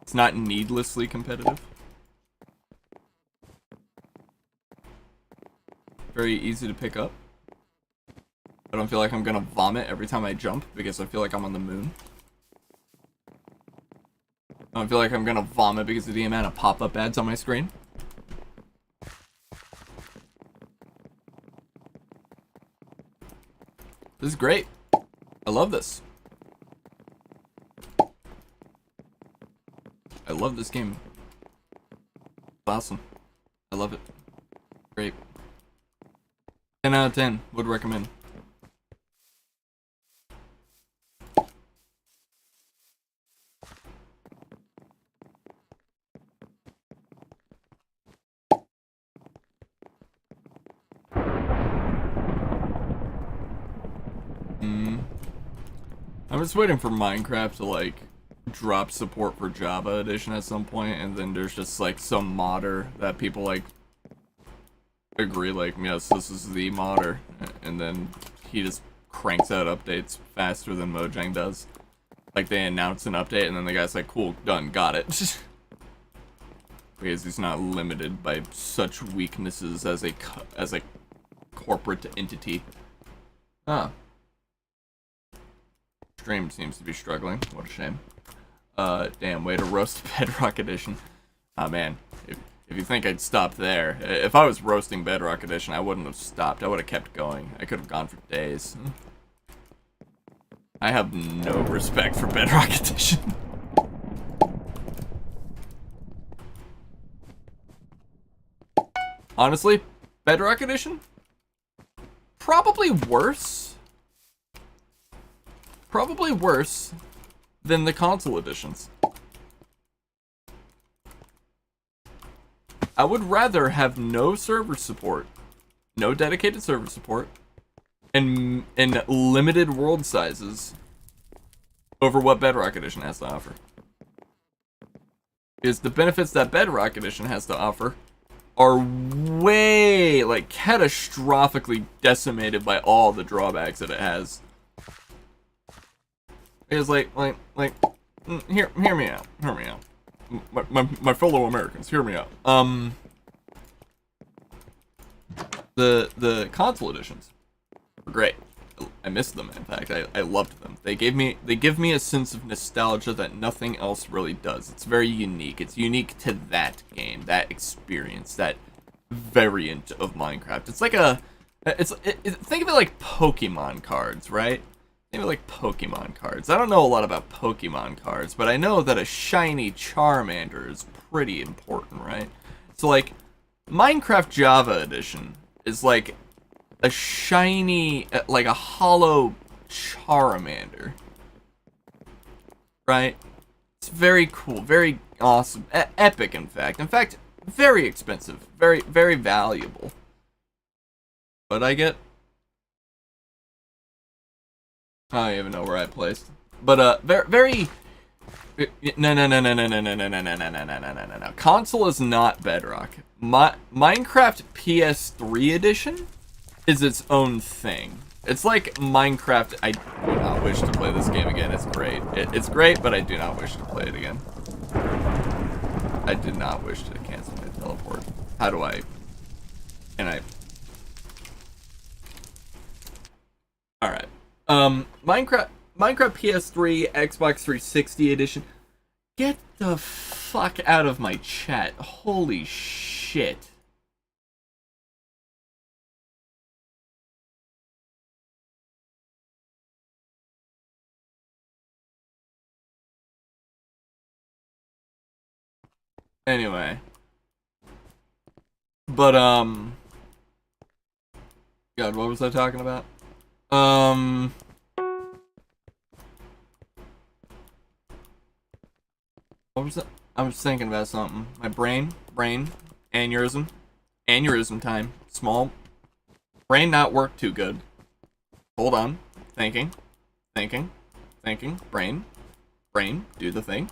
It's not needlessly competitive. Very easy to pick up. I don't feel like I'm gonna vomit every time I jump because I feel like I'm on the moon. I don't feel like I'm gonna vomit because of the amount of pop-up ads on my screen. This is great. I love this. I love this game. It's awesome. I love it. Great. 10 out of 10. Would recommend. I'm just waiting for Minecraft to like drop support for Java Edition at some point, and then there's just like some modder that people like agree like, yes, this is the modder, and then he just cranks out updates faster than Mojang does. Like, they announce an update, and then the guy's like, cool, done, got it. Because he's not limited by such weaknesses as a corporate entity. Ah. Stream seems to be struggling. What a shame. Damn, way to roast Bedrock Edition. Ah, man. If you think I'd stop there, if I was roasting Bedrock Edition, I wouldn't have stopped. I would have kept going. I could have gone for days. I have no respect for Bedrock Edition. Honestly, Bedrock Edition? Probably worse. Probably worse than the console editions. I would rather have no server support, no dedicated server support, and limited world sizes over what Bedrock Edition has to offer. Because the benefits that Bedrock Edition has to offer are way, like, catastrophically decimated by all the drawbacks that it has. It's like, hear me out. My fellow Americans, hear me out. The console editions were great. I missed them, in fact. I loved them. They give me a sense of nostalgia that nothing else really does. It's very unique. It's unique to that game, that experience, that variant of Minecraft. It's like think of it like Pokemon cards, right? Think of it like Pokemon cards. I don't know a lot about Pokemon cards, but I know that a shiny Charmander is pretty important, right? So, like, Minecraft Java Edition is like a shiny, like a hollow Charmander, right? It's very cool, very awesome, epic, in fact, very expensive, very, very valuable. But I don't even know where I placed, but very. No. Console is not Bedrock. Minecraft PS3 edition is its own thing. It's like Minecraft. I do not wish to play this game again. It's great. It's great, but I do not wish to play it again. I did not wish to cancel my teleport. How do I? Can I? All right. Minecraft PS3, Xbox 360 edition. Get the fuck out of my chat. Holy shit. Anyway. But, God, what was I talking about? What was that? I was thinking about something. My brain, aneurysm time. Small. Brain not work too good. Hold on. Thinking. Brain, do the thing.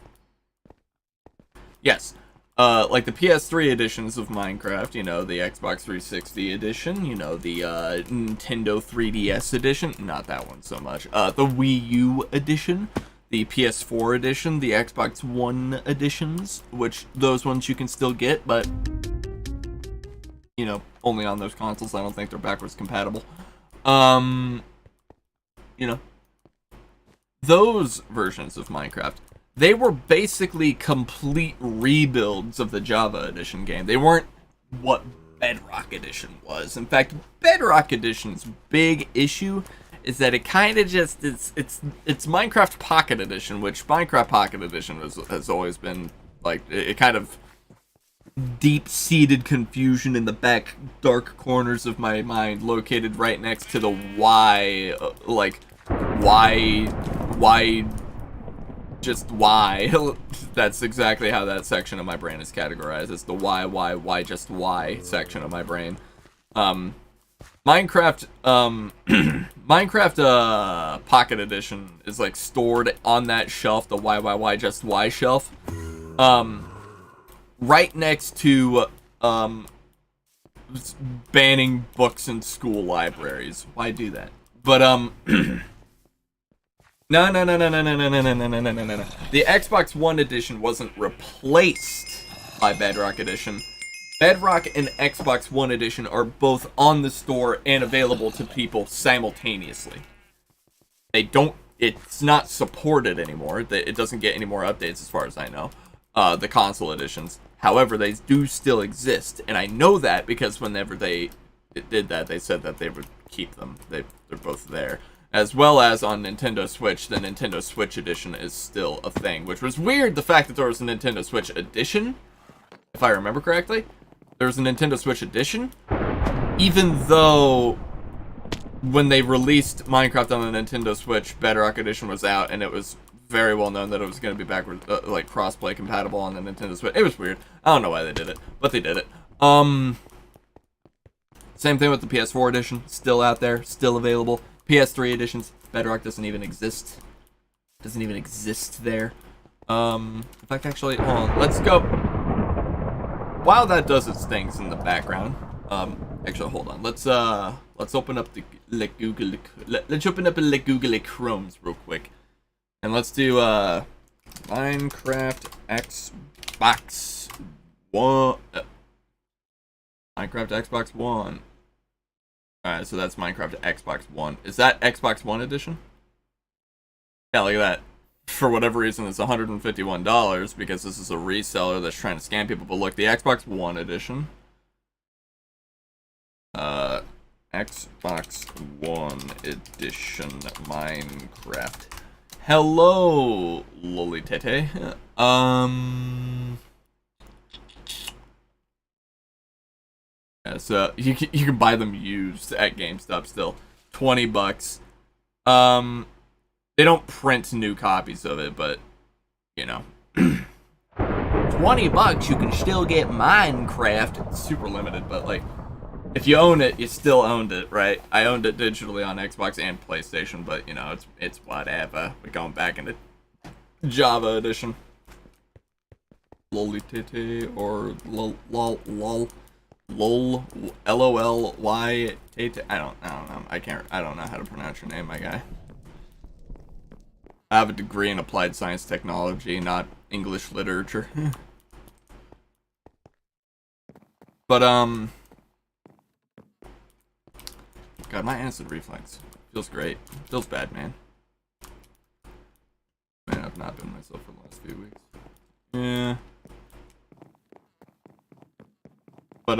Yes. Like the PS3 editions of Minecraft, you know, the Xbox 360 edition, you know, the Nintendo 3DS edition, not that one so much, the Wii U edition, the PS4 edition, the Xbox One editions, which those ones you can still get, but, you know, only on those consoles. I don't think they're backwards compatible. You know, those versions of Minecraft, they were basically complete rebuilds of the Java Edition game. They weren't what Bedrock Edition was. In fact, Bedrock Edition's big issue is that it kind of just it's Minecraft Pocket Edition, which Minecraft Pocket Edition has always been like it kind of deep-seated confusion in the back dark corners of my mind, located right next to the why, just why. That's exactly how that section of my brain is categorized. It's the why just why section of my brain. Minecraft Pocket Edition is like stored on that shelf, the why just why shelf, right next to banning books in school libraries. Why do that? But no, no, no, no, no, no, no, no, no, no, no, no, no, no. The Xbox One edition wasn't replaced by Bedrock Edition. Bedrock and Xbox One edition are both on the store and available to people simultaneously. They don't. It's not supported anymore. It doesn't get any more updates as far as I know. The console editions. However, they do still exist, and I know that because whenever they did that, they said that they would keep them. They're both there. As well as on Nintendo Switch, the Nintendo Switch edition is still a thing, which was weird, the fact that there was a Nintendo Switch edition, if I remember correctly. There was a Nintendo Switch edition, even though when they released Minecraft on the Nintendo Switch, Bedrock Edition was out, and it was very well known that it was going to be backward, like cross-play compatible on the Nintendo Switch. It was weird. I don't know why they did it, but they did it. Same thing with the PS4 edition, still out there, still available. PS3 editions, Bedrock doesn't even exist. Doesn't even exist there. In fact, actually, hold on, let's go. While that does its things in the background, actually, hold on. Let's open up the Google. Let's open up the Google Chromes real quick, and let's do Minecraft Xbox One. Minecraft Xbox One. Alright, so that's Minecraft Xbox One. Is that Xbox One edition? Yeah, look at that. For whatever reason, it's $151 because this is a reseller that's trying to scam people. But look, the Xbox One edition. Xbox One edition Minecraft. Hello, Loli Tete. Yeah, so you can buy them used at GameStop still. $20. They don't print new copies of it, but you know. $20 you can still get Minecraft. It's super limited, but like if you own it, you still owned it, right? I owned it digitally on Xbox and PlayStation, but you know, it's whatever. We're going back into Java edition. Lolitete or lol LOLY. I don't know. I don't know how to pronounce your name, my guy. I have a degree in applied science technology, not English literature. But God, my acid reflex feels great. Feels bad, man. Man, I've not been myself for the last few weeks. Yeah. But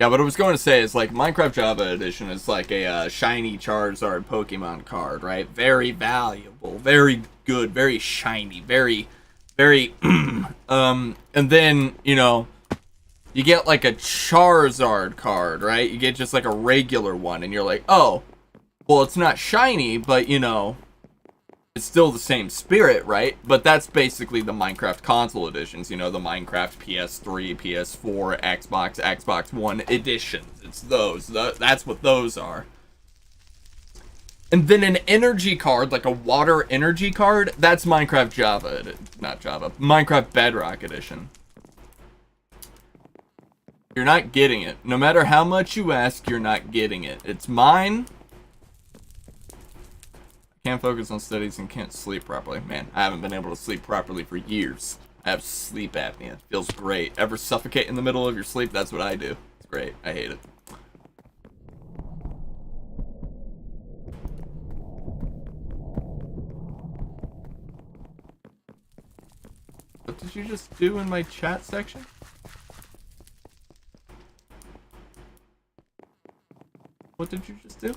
yeah, what I was going to say is like Minecraft Java Edition is like a shiny Charizard Pokemon card, right? Very valuable, very good, very shiny, very, and then you know, you get like a Charizard card, right? You get just like a regular one, and you're like, oh, well, it's not shiny, but you know, it's still the same spirit, right? But that's basically the Minecraft console editions, you know, the Minecraft PS3, PS4, Xbox, Xbox One editions. It's those. That's what those are. And then an energy card, like a water energy card, that's Minecraft Java, not Java, Minecraft Bedrock edition. You're not getting it. No matter how much you ask, you're not getting it. It's mine. Can't focus on studies and can't sleep properly. Man, I haven't been able to sleep properly for years. I have sleep apnea. It feels great. Ever suffocate in the middle of your sleep? That's what I do. It's great. I hate it. What did you just do in my chat section? What did you just do?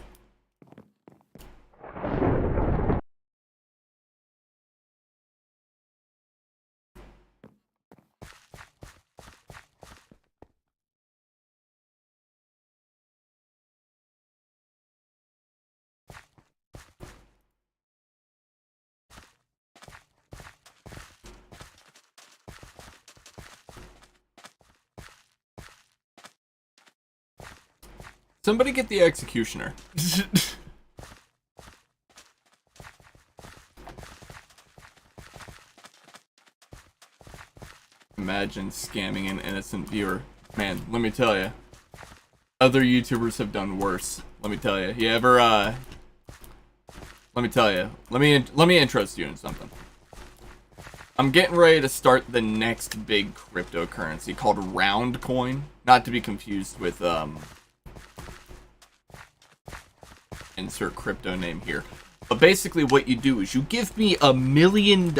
Somebody get the executioner. Imagine scamming an innocent viewer. Man, let me tell you. Other YouTubers have done worse. Let me tell you. You ever let me tell you. Let me interest you in something. I'm getting ready to start the next big cryptocurrency called Round Coin, not to be confused with insert crypto name here. But basically what you do is you give me $1 million.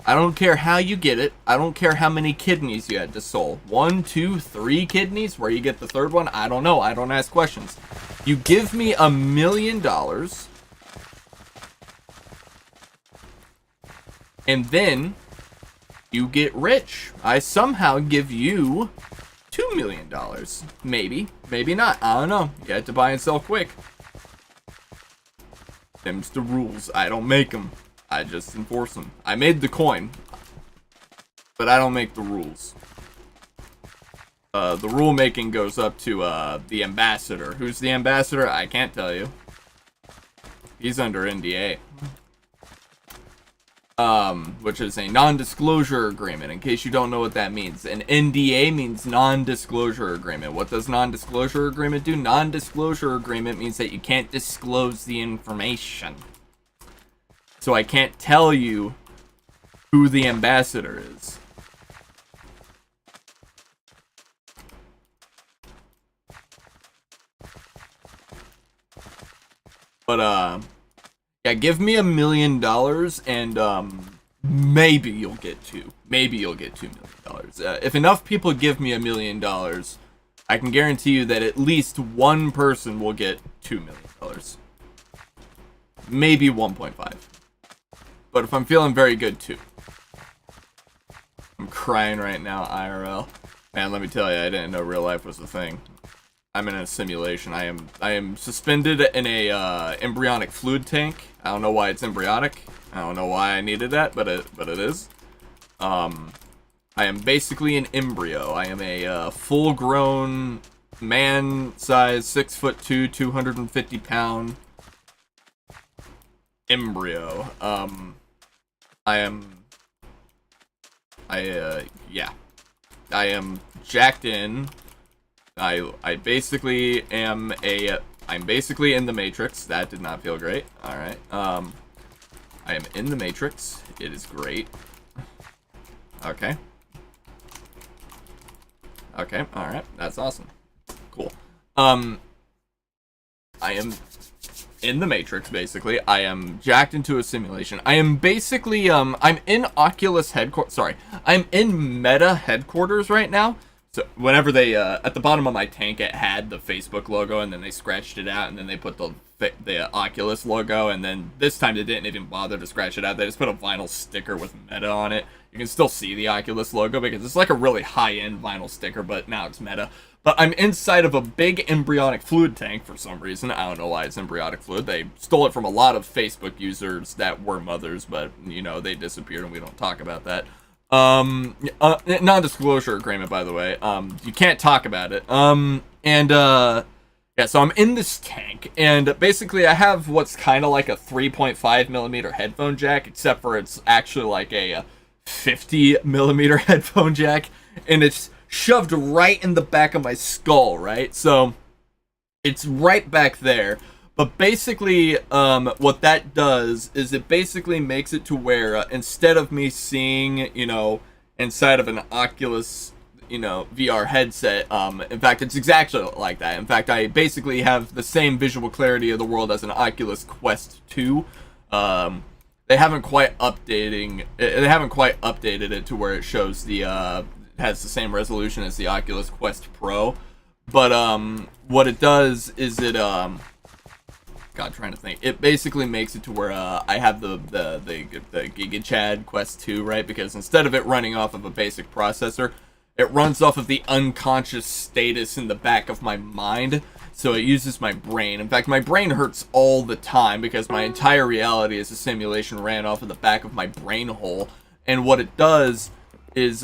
I don't care how you get it. I don't care how many kidneys you had to sell. 1, 2, 3 kidneys? Where you get the third one? I don't know. I don't ask questions. You give me $1 million. And then you get rich. I somehow give you $2 million. Maybe. Maybe not. I don't know. You have to buy and sell quick. Them's the rules. I don't make them. I just enforce them. I made the coin, but I don't make the rules. The rule making goes up to the ambassador. Who's the ambassador? I can't tell you. He's under NDA. Which is a non-disclosure agreement, in case you don't know what that means. An NDA means non-disclosure agreement. What does non-disclosure agreement do? Non-disclosure agreement means that you can't disclose the information. So I can't tell you who the ambassador is. But, yeah, give me $1 million and, maybe you'll get two. Maybe you'll get $2 million. If enough people give me $1 million, I can guarantee you that at least one person will get $2 million. Maybe 1.5. But if I'm feeling very good, 2. I'm crying right now, IRL. Man, let me tell you, I didn't know real life was a thing. I'm in a simulation. I am suspended in a embryonic fluid tank. I don't know why it's embryonic. I don't know why I needed that, but it is. I am basically an embryo. I am a full-grown man-sized 6'2", 250-pound embryo. Yeah. I am jacked in. I basically am I'm basically in the Matrix. That did not feel great. Alright. I am in the Matrix. It is great. Okay. Okay, alright. That's awesome. Cool. I am in the Matrix, basically. I am jacked into a simulation. I am basically, I'm in Oculus headquarters. Sorry. I'm in Meta headquarters right now. So whenever they, at the bottom of my tank, it had the Facebook logo, and then they scratched it out, and then they put the Oculus logo, and then this time they didn't even bother to scratch it out. They just put a vinyl sticker with Meta on it. You can still see the Oculus logo because it's like a really high-end vinyl sticker, but now it's Meta. But I'm inside of a big embryonic fluid tank for some reason. I don't know why it's embryonic fluid. They stole it from a lot of Facebook users that were mothers, but, you know, they disappeared, and we don't talk about that. Non-disclosure agreement, by the way. You can't talk about it. Yeah, so I'm in this tank, and basically I have what's kind of like a 3.5mm headphone jack, except for it's actually like a 50mm headphone jack, and it's shoved right in the back of my skull, right? So it's right back there. But basically, what that does is it basically makes it to where instead of me seeing, you know, inside of an Oculus, you know, VR headset, in fact, it's exactly like that. In fact, I basically have the same visual clarity of the world as an Oculus Quest 2. They haven't quite updated it to where it shows the has the same resolution as the Oculus Quest Pro. But what it does is it God, trying to think. It basically makes it to where I have the Giga Chad Quest 2, right? Because instead of it running off of a basic processor, it runs off of the unconscious status in the back of my mind. So it uses my brain. In fact, my brain hurts all the time because my entire reality as a simulation ran off of the back of my brain hole. And what it does is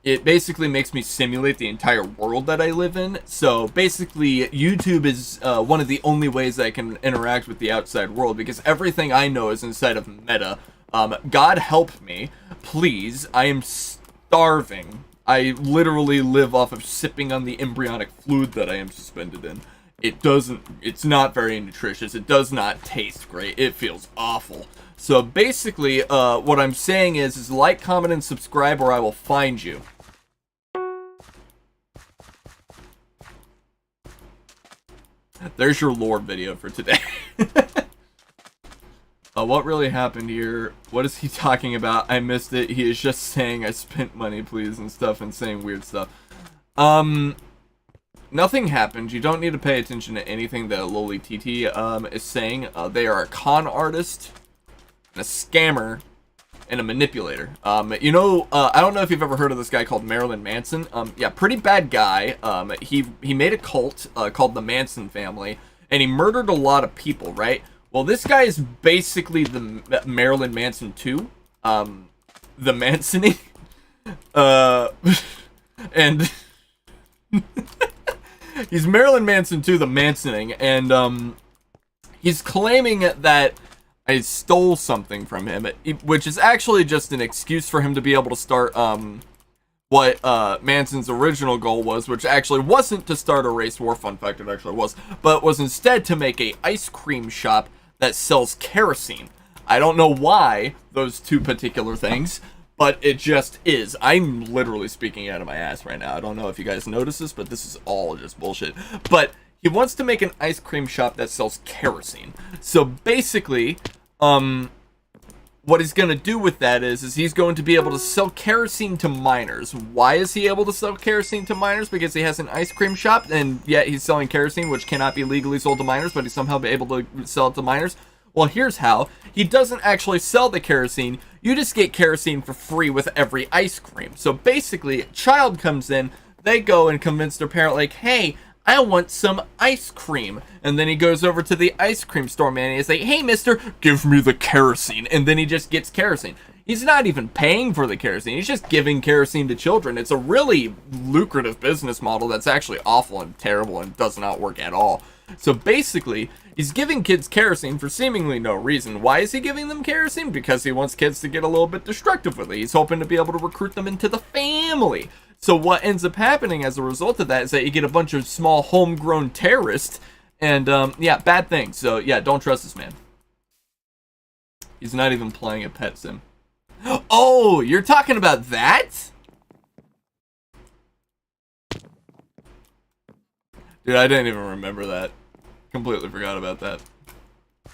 it basically makes me simulate the entire world that I live in. So basically, YouTube is one of the only ways I can interact with the outside world, because everything I know is inside of Meta. God help me, please. I am starving. I literally live off of sipping on the embryonic fluid that I am suspended in. it's not very nutritious. It does not taste great. It feels awful. So basically, what I'm saying is like, comment, and subscribe, or I will find you. There's your lore video for today. What really happened here? What is he talking about? I missed it. He is just saying I spent money, please, and stuff, and saying weird stuff. Nothing happened. You don't need to pay attention to anything that Loli TT is saying. They are a con artist, and a scammer, and a manipulator. You know, I don't know if you've ever heard of this guy called Marilyn Manson. Yeah, pretty bad guy. He made a cult called the Manson family, and he murdered a lot of people, right? Well, this guy is basically the Marilyn Manson 2. The Mansoning. And he's Marilyn Manson 2, the Mansoning, and he's claiming that I stole something from him, which is actually just an excuse for him to be able to start what Manson's original goal was, which actually wasn't to start a race war. Fun fact, it actually was, but was instead to make a ice cream shop that sells kerosene. I don't know why those two particular things, but it just is. I'm literally speaking out of my ass right now. I don't know if you guys notice this, but this is all just bullshit. But he wants to make an ice cream shop that sells kerosene. So basically, what he's going to do with that is he's going to be able to sell kerosene to minors. Why is he able to sell kerosene to minors? Because he has an ice cream shop, and yet he's selling kerosene, which cannot be legally sold to minors, but he's somehow able to sell it to minors. Well, here's how. He doesn't actually sell the kerosene. You just get kerosene for free with every ice cream. So basically, a child comes in, they go and convince their parent, like, hey, I want some ice cream. And then he goes over to the ice cream store man and he's like, hey, mister, give me the kerosene. And then he just gets kerosene. He's not even paying for the kerosene. He's just giving kerosene to children. It's a really lucrative business model that's actually awful and terrible and does not work at all. So basically, he's giving kids kerosene for seemingly no reason. Why is he giving them kerosene? Because he wants kids to get a little bit destructive with it. He's hoping to be able to recruit them into the family. So what ends up happening as a result of that is that you get a bunch of small homegrown terrorists. And, yeah, bad things. So, yeah, don't trust this man. He's not even playing a pet sim. Oh, you're talking about that? Dude, I didn't even remember that. Completely forgot about that.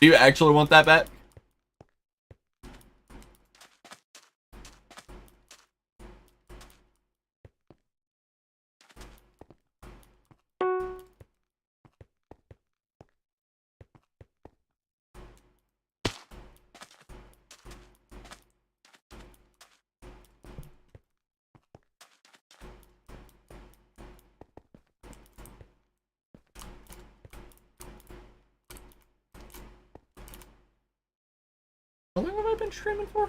Do you actually want that back? How long have I been streaming for?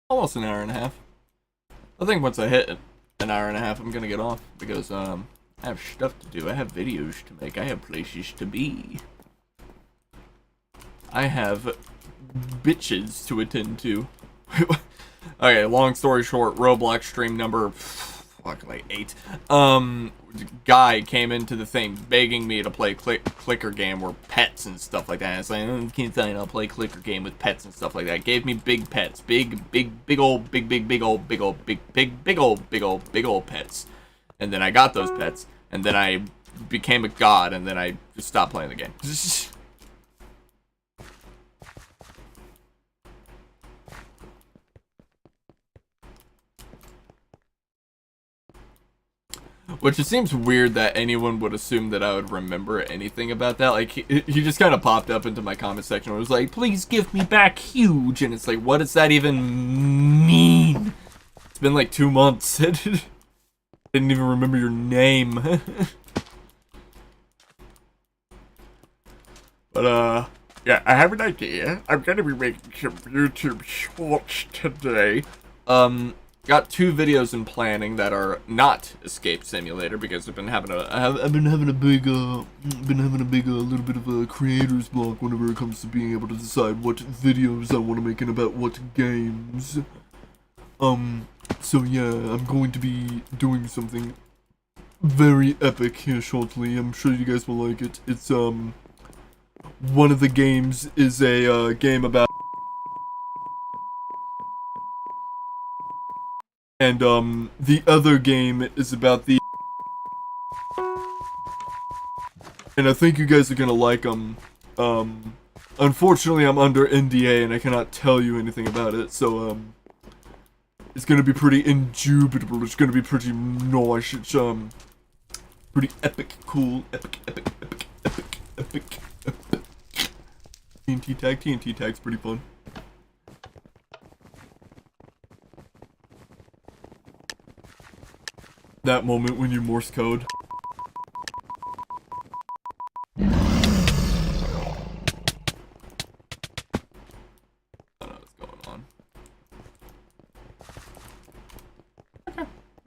Almost an hour and a half. I think once I hit an hour and a half, I'm gonna get off because I have stuff to do. I have videos to make. I have places to be. I have bitches to attend to. Okay, long story short, Roblox stream number like 8. Guy came into the thing begging me to play clicker game or pets and stuff like that. And it's like, oh, can't sign, I'll play clicker game with pets and stuff like that. Gave me big pets, big old pets. And then I got those pets, and then I became a god, and then I just stopped playing the game. Which it seems weird that anyone would assume that I would remember anything about that. Like, he just kind of popped up into my comment section and was like, please give me back huge. And it's like, what does that even mean? It's been like 2 months. I didn't even remember your name. But, yeah, I have an idea. I'm gonna be making some YouTube shorts today. Got 2 videos in planning that are not Escape Simulator because I've been having a big little bit of a creator's block whenever it comes to being able to decide what videos I want to make and about what games. So yeah, I'm going to be doing something very epic here shortly. I'm sure you guys will like it. It's one of the games is a game about, and the other game is about the, and I think you guys are gonna like them. Unfortunately, I'm under NDA and I cannot tell you anything about it, so it's gonna be pretty indubitable. It's gonna be pretty nice. It's pretty epic, cool, epic. TNT tag's pretty fun. That moment when you Morse code.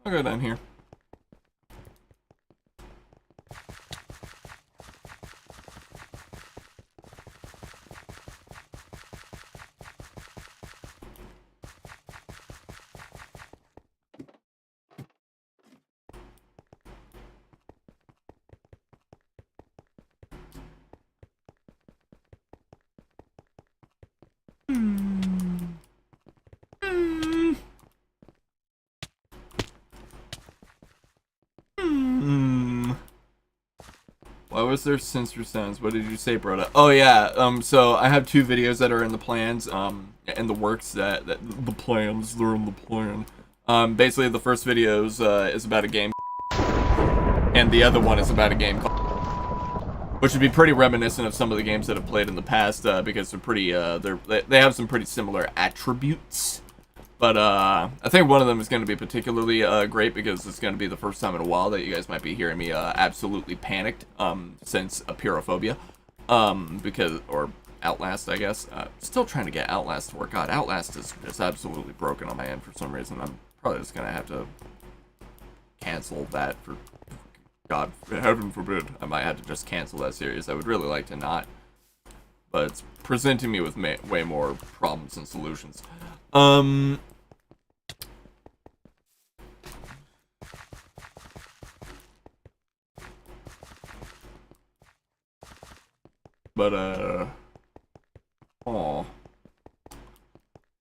I'll go down here. Why was there sensor sounds? What did you say, Broda? Oh yeah, so I have 2 videos that are in the plans, in the works that the plans, they're in the plan. Basically the first video is about a game, and the other one is about a game called, which would be pretty reminiscent of some of the games that I've played in the past, because they're pretty, they have some pretty similar attributes. But I think one of them is going to be particularly great because it's going to be the first time in a while that you guys might be hearing me absolutely panicked since Apeirophobia, because, or Outlast, I guess. Still trying to get Outlast to work out. Outlast is just absolutely broken on my end for some reason. I'm probably just going to have to cancel that for, God, heaven forbid. I might have to just cancel that series. I would really like to not, but it's presenting me with way more problems and solutions. But, oh,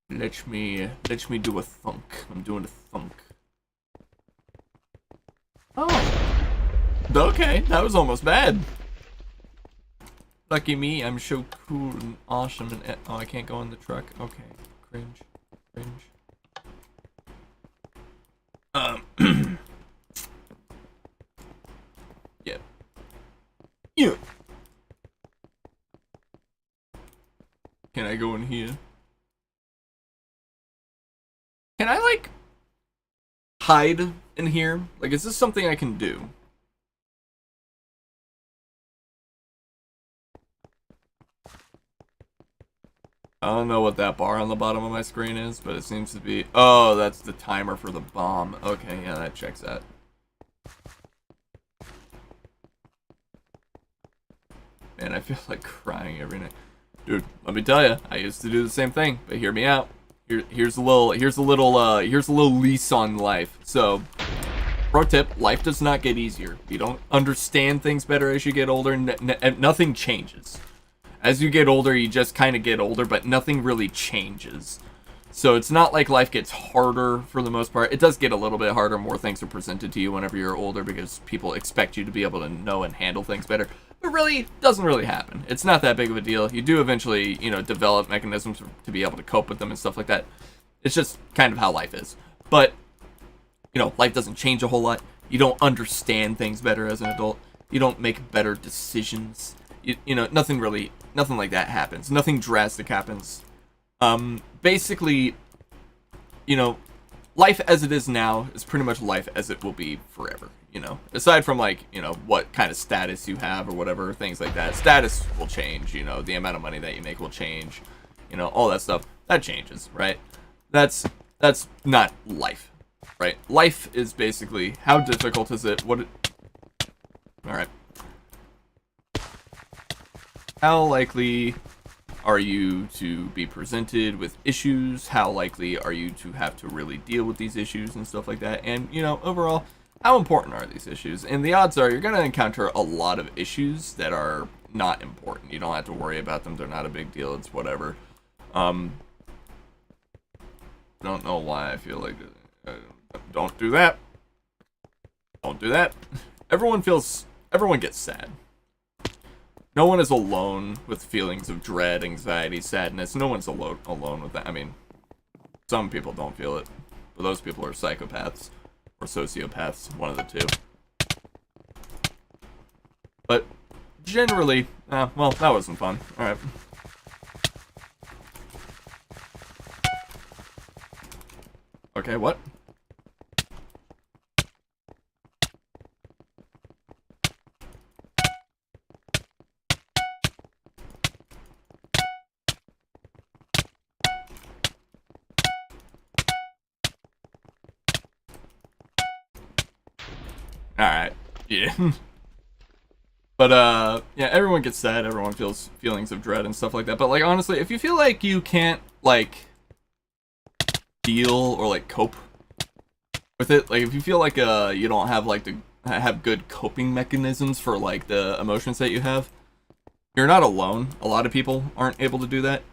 let me do a thunk. I'm doing a thunk. Oh, okay, that was almost bad. Lucky me, I'm so cool and awesome and, oh, I can't go in the truck. Okay, cringe. Yeah. Yeah. Can I go in here? Can I, like, hide in here? Like, is this something I can do? I don't know what that bar on the bottom of my screen is, but it seems to be... Oh, that's the timer for the bomb. Okay, yeah, that checks that. Man, I feel like crying every night. Dude, let me tell you, I used to do the same thing, but hear me out. Here's a little lease on life. So, pro tip, life does not get easier. You don't understand things better as you get older, nothing changes. As you get older, you just kind of get older, but nothing really changes. So it's not like life gets harder for the most part. It does get a little bit harder. More things are presented to you whenever you're older because people expect you to be able to know and handle things better. But really, doesn't really happen. It's not that big of a deal. You do eventually, you know, develop mechanisms to be able to cope with them and stuff like that. It's just kind of how life is. But, you know, life doesn't change a whole lot. You don't understand things better as an adult. You don't make better decisions. You know, nothing like that happens. Nothing drastic happens. Basically, you know, life as it is now is pretty much life as it will be forever, you know. Aside from, like, you know, what kind of status you have or whatever, things like that. Status will change, you know, the amount of money that you make will change, you know, all that stuff. That changes, right? That's not life, right? Life is basically, how difficult is it? Alright. How likely are you to be presented with issues? How likely are you to have to really deal with these issues and stuff like that? And, you know, overall, how important are these issues? And the odds are you're going to encounter a lot of issues that are not important. You don't have to worry about them. They're not a big deal. It's whatever. Don't know why I feel like don't do that. Don't do that. Everyone gets sad. No one is alone with feelings of dread, anxiety, sadness. No one's alone with that. I mean, some people don't feel it, but those people are psychopaths or sociopaths, one of the two. But generally, well, that wasn't fun. All right. Okay, what? Alright. Yeah. But, yeah, everyone gets sad, everyone feels feelings of dread and stuff like that. But, like, honestly, if you feel like you can't, like, deal or, like, cope with it, like, if you feel like, you don't have, like, have good coping mechanisms for, like, the emotions that you have, you're not alone. A lot of people aren't able to do that.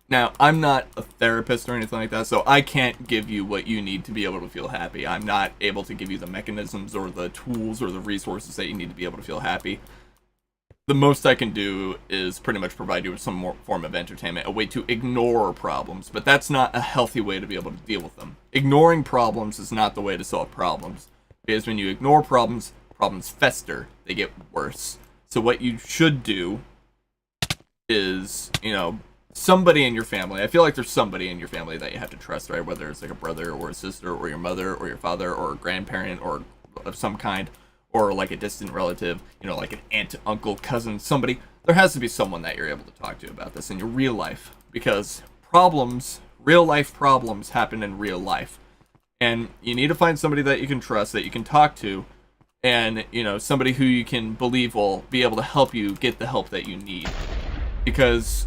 Now, I'm not a therapist or anything like that, so I can't give you what you need to be able to feel happy. I'm not able to give you the mechanisms or the tools or the resources that you need to be able to feel happy. The most I can do is pretty much provide you with some more form of entertainment, a way to ignore problems, but that's not a healthy way to be able to deal with them. Ignoring problems is not the way to solve problems, because when you ignore problems, problems fester, they get worse. So what you should do is, somebody in your family. I feel like there's somebody in your family that you have to trust, right? Whether it's like a brother or a sister or your mother or your father or a grandparent or of some kind, or like a distant relative, like an aunt, uncle, cousin, somebody. There has to be someone that you're able to talk to about this in your real life, because real life problems happen in real life. And you need to find somebody that you can trust, that you can talk to, and, somebody who you can believe will be able to help you get the help that you need. Because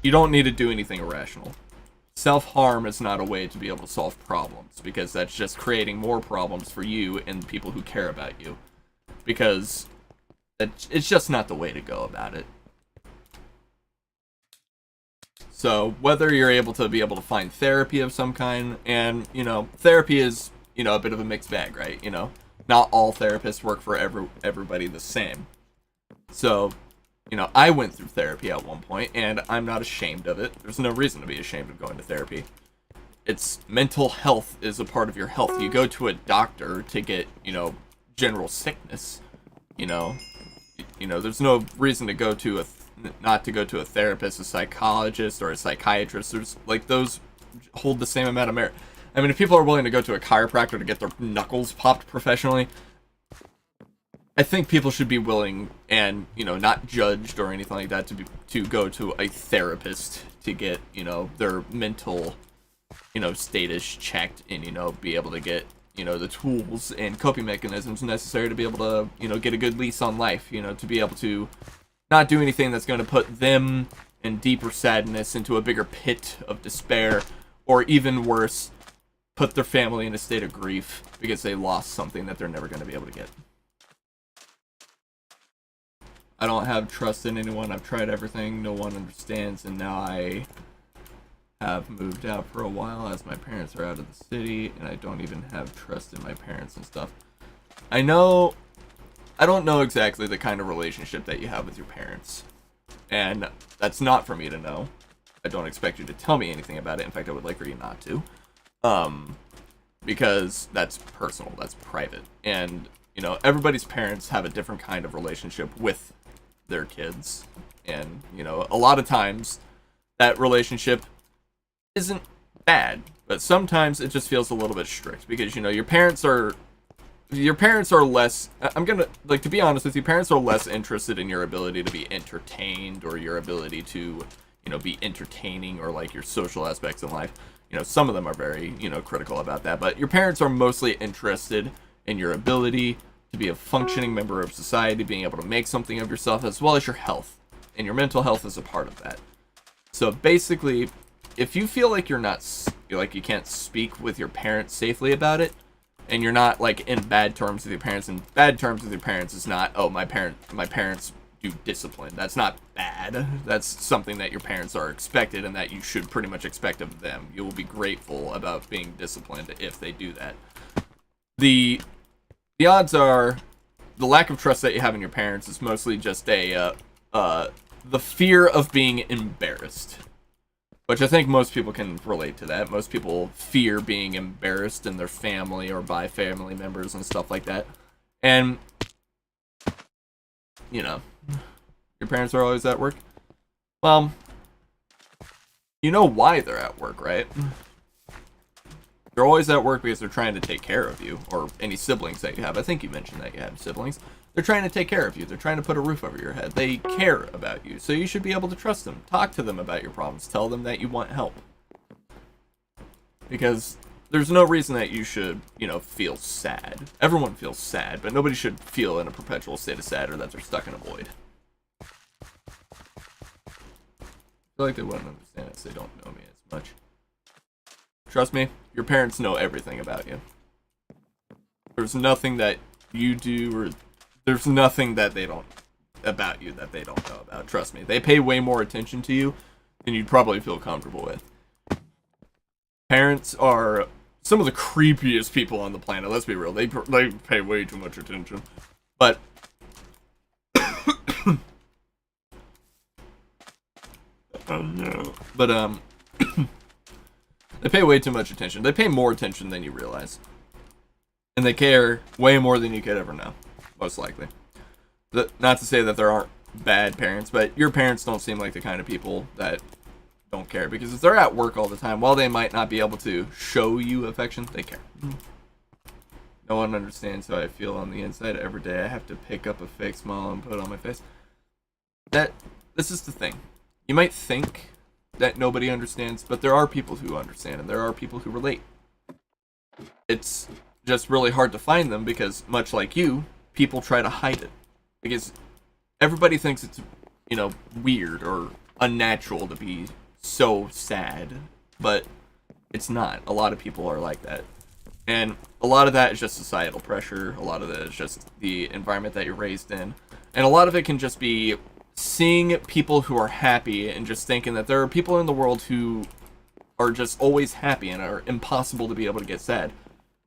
you don't need to do anything irrational. Self-harm is not a way to be able to solve problems, because that's just creating more problems for you and people who care about you. Because it's just not the way to go about it. So, whether you're able to find therapy of some kind, and, therapy is, a bit of a mixed bag, right? Not all therapists work for everybody the same. So, I went through therapy at one point, and I'm not ashamed of it. There's no reason to be ashamed of going to therapy. It's mental health is a part of your health. You go to a doctor to get, general sickness. There's no reason to go to not to go to a therapist, a psychologist, or a psychiatrist. There's, like, those hold the same amount of merit. I mean, if people are willing to go to a chiropractor to get their knuckles popped professionally, I think people should be willing and, not judged or anything like that to go to a therapist to get, their mental, status checked and, be able to get, the tools and coping mechanisms necessary to be able to, get a good lease on life, to be able to not do anything that's going to put them in deeper sadness, into a bigger pit of despair, or even worse, put their family in a state of grief because they lost something that they're never going to be able to get. I don't have trust in anyone. I've tried everything. No one understands. And now I have moved out for a while as my parents are out of the city. And I don't even have trust in my parents and stuff. I don't know exactly the kind of relationship that you have with your parents. And that's not for me to know. I don't expect you to tell me anything about it. In fact, I would like for you not to. Because that's personal. That's private. And, everybody's parents have a different kind of relationship with their kids, and a lot of times that relationship isn't bad, but sometimes it just feels a little bit strict, because your parents are less, I'm gonna, like, to be honest with you, parents are less interested in your ability to be entertained, or your ability to be entertaining, or like your social aspects in life. Some of them are very critical about that, but your parents are mostly interested in your ability to be a functioning member of society, being able to make something of yourself, as well as your health. And your mental health is a part of that. So basically, if you feel like you can't speak with your parents safely about it, and you're not like in bad terms with your parents. And bad terms with your parents is not, oh, my parents do discipline. That's not bad. That's something that your parents are expected and that you should pretty much expect of them. You will be grateful about being disciplined if they do that. The odds are the lack of trust that you have in your parents is mostly just the fear of being embarrassed. Which I think most people can relate to that. Most people fear being embarrassed in their family or by family members and stuff like that. And, you know, your parents are always at work. Well, you know why they're at work, right? They're always at work because they're trying to take care of you, or any siblings that you have. I think you mentioned that you have siblings. They're trying to take care of you. They're trying to put a roof over your head. They care about you, so you should be able to trust them. Talk to them about your problems. Tell them that you want help. Because there's no reason that you should, feel sad. Everyone feels sad, but nobody should feel in a perpetual state of sad or that they're stuck in a void. I feel like they wouldn't understand it, so they don't know me as much. Trust me, your parents know everything about you. There's nothing that you do or there's nothing that they don't about you that they don't know about. Trust me, they pay way more attention to you than you'd probably feel comfortable with. Parents are some of the creepiest people on the planet. Let's be real. They pay way too much attention. But oh no. But they pay way too much attention. They pay more attention than you realize. And they care way more than you could ever know. Most likely. Not to say that there aren't bad parents, but your parents don't seem like the kind of people that don't care. Because if they're at work all the time, while they might not be able to show you affection, they care. No one understands how I feel on the inside. Every day I have to pick up a fake smile and put it on my face. This is the thing. You might think that nobody understands, but there are people who understand, and there are people who relate. It's just really hard to find them because, much like you, people try to hide it. Because everybody thinks it's, weird or unnatural to be so sad, but it's not. A lot of people are like that. And a lot of that is just societal pressure. A lot of that is just the environment that you're raised in. And a lot of it can just be seeing people who are happy and just thinking that there are people in the world who are just always happy and are impossible to be able to get sad.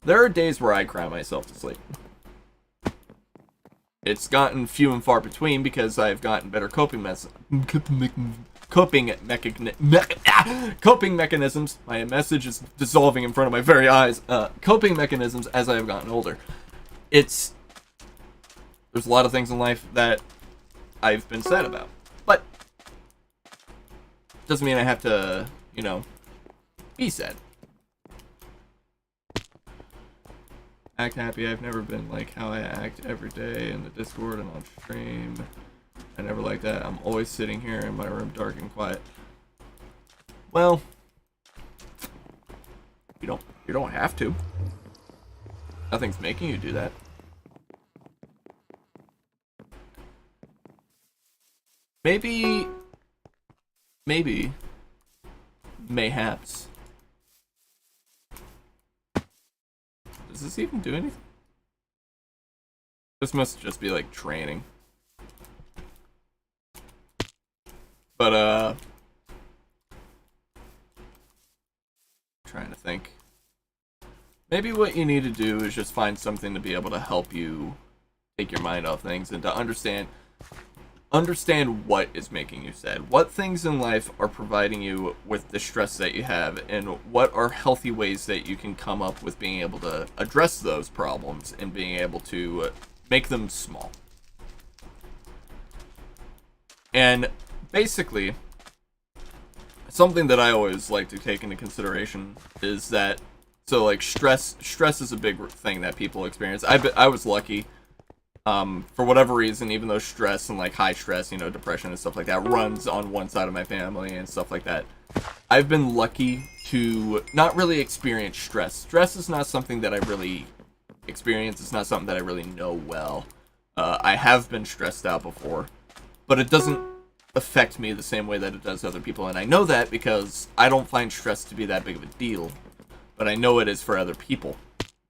There are days where I cry myself to sleep. It's gotten few and far between because I've gotten better coping mechanisms. My message is dissolving in front of my very eyes. Coping mechanisms as I have gotten older. There's a lot of things in life that I've been sad about, but doesn't mean I have to, be sad. Act happy. I've never been like how I act every day in the Discord and on stream. I never like that. I'm always sitting here in my room dark and quiet. Well, you don't have to. Nothing's making you do that. Maybe, mayhaps. Does this even do anything? This must just be like training. But, trying to think. Maybe what you need to do is just find something to be able to help you take your mind off things and to understand what is making you sad. What things in life are providing you with the stress that you have, and what are healthy ways that you can come up with being able to address those problems and being able to make them small. And basically, something that I always like to take into consideration is that, so like stress is a big thing that people experience. I was lucky. For whatever reason, even though stress and like high stress, depression and stuff like that runs on one side of my family and stuff like that, I've been lucky to not really experience stress. Stress is not something that I really experience. It's not something that I really know well. I have been stressed out before, but it doesn't affect me the same way that it does other people. And I know that because I don't find stress to be that big of a deal, but I know it is for other people.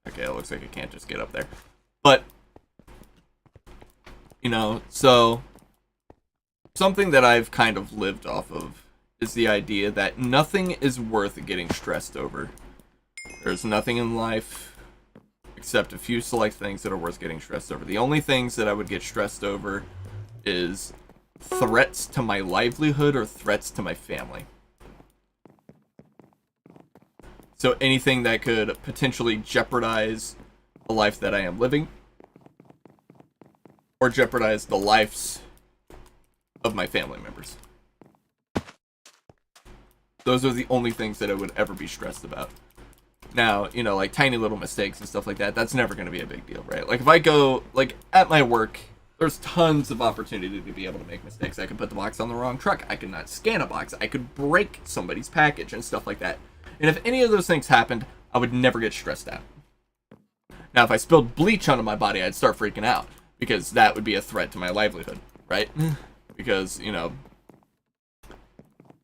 Okay, it looks like I can't just get up there. But, you know, so something that I've kind of lived off of is the idea that nothing is worth getting stressed over. There's nothing in life except a few select things that are worth getting stressed over. The only things that I would get stressed over is threats to my livelihood or threats to my family. So anything that could potentially jeopardize the life that I am living, or jeopardize the lives of my family members. Those are the only things that I would ever be stressed about. Now, you know, like tiny little mistakes and stuff like that, that's never going to be a big deal, right? Like if I go, like at my work, there's tons of opportunity to be able to make mistakes. I could put the box on the wrong truck. I could not scan a box. I could break somebody's package and stuff like that. And if any of those things happened, I would never get stressed out. Now, if I spilled bleach onto my body, I'd start freaking out because that would be a threat to my livelihood, right? Because, you know,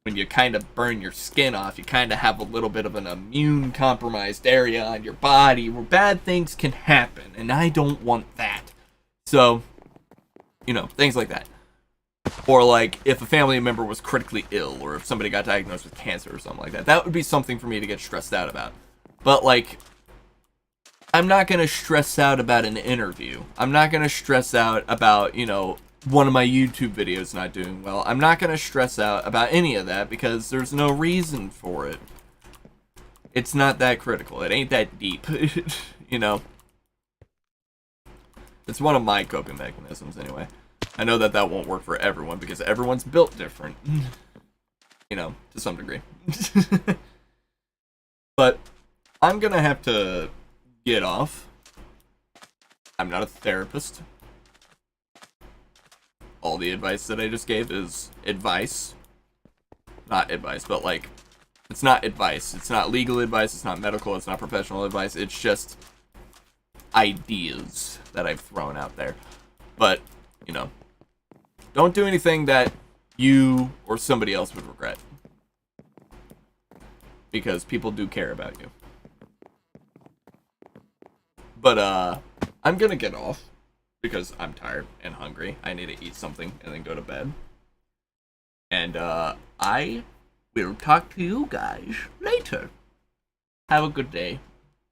when you kind of burn your skin off, you kind of have a little bit of an immune compromised area on your body where bad things can happen, and I don't want that. So, you know, things like that. Or like if a family member was critically ill, or if somebody got diagnosed with cancer or something like that, that would be something for me to get stressed out about. But like, I'm not going to stress out about an interview. I'm not going to stress out about, you know, one of my YouTube videos not doing well. I'm not going to stress out about any of that because there's no reason for it. It's not that critical. It ain't that deep. You know? It's one of my coping mechanisms anyway. I know that that won't work for everyone because everyone's built different. You know, to some degree. But I'm going to have to get off. I'm not a therapist. All the advice that I just gave is advice. Not advice, but like, it's not advice. It's not legal advice. It's not medical. It's not professional advice. It's just ideas that I've thrown out there. But, you know, don't do anything that you or somebody else would regret. Because people do care about you. But, I'm gonna get off. Because I'm tired and hungry. I need to eat something and then go to bed. And, I will talk to you guys later. Have a good day.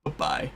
Bye-bye.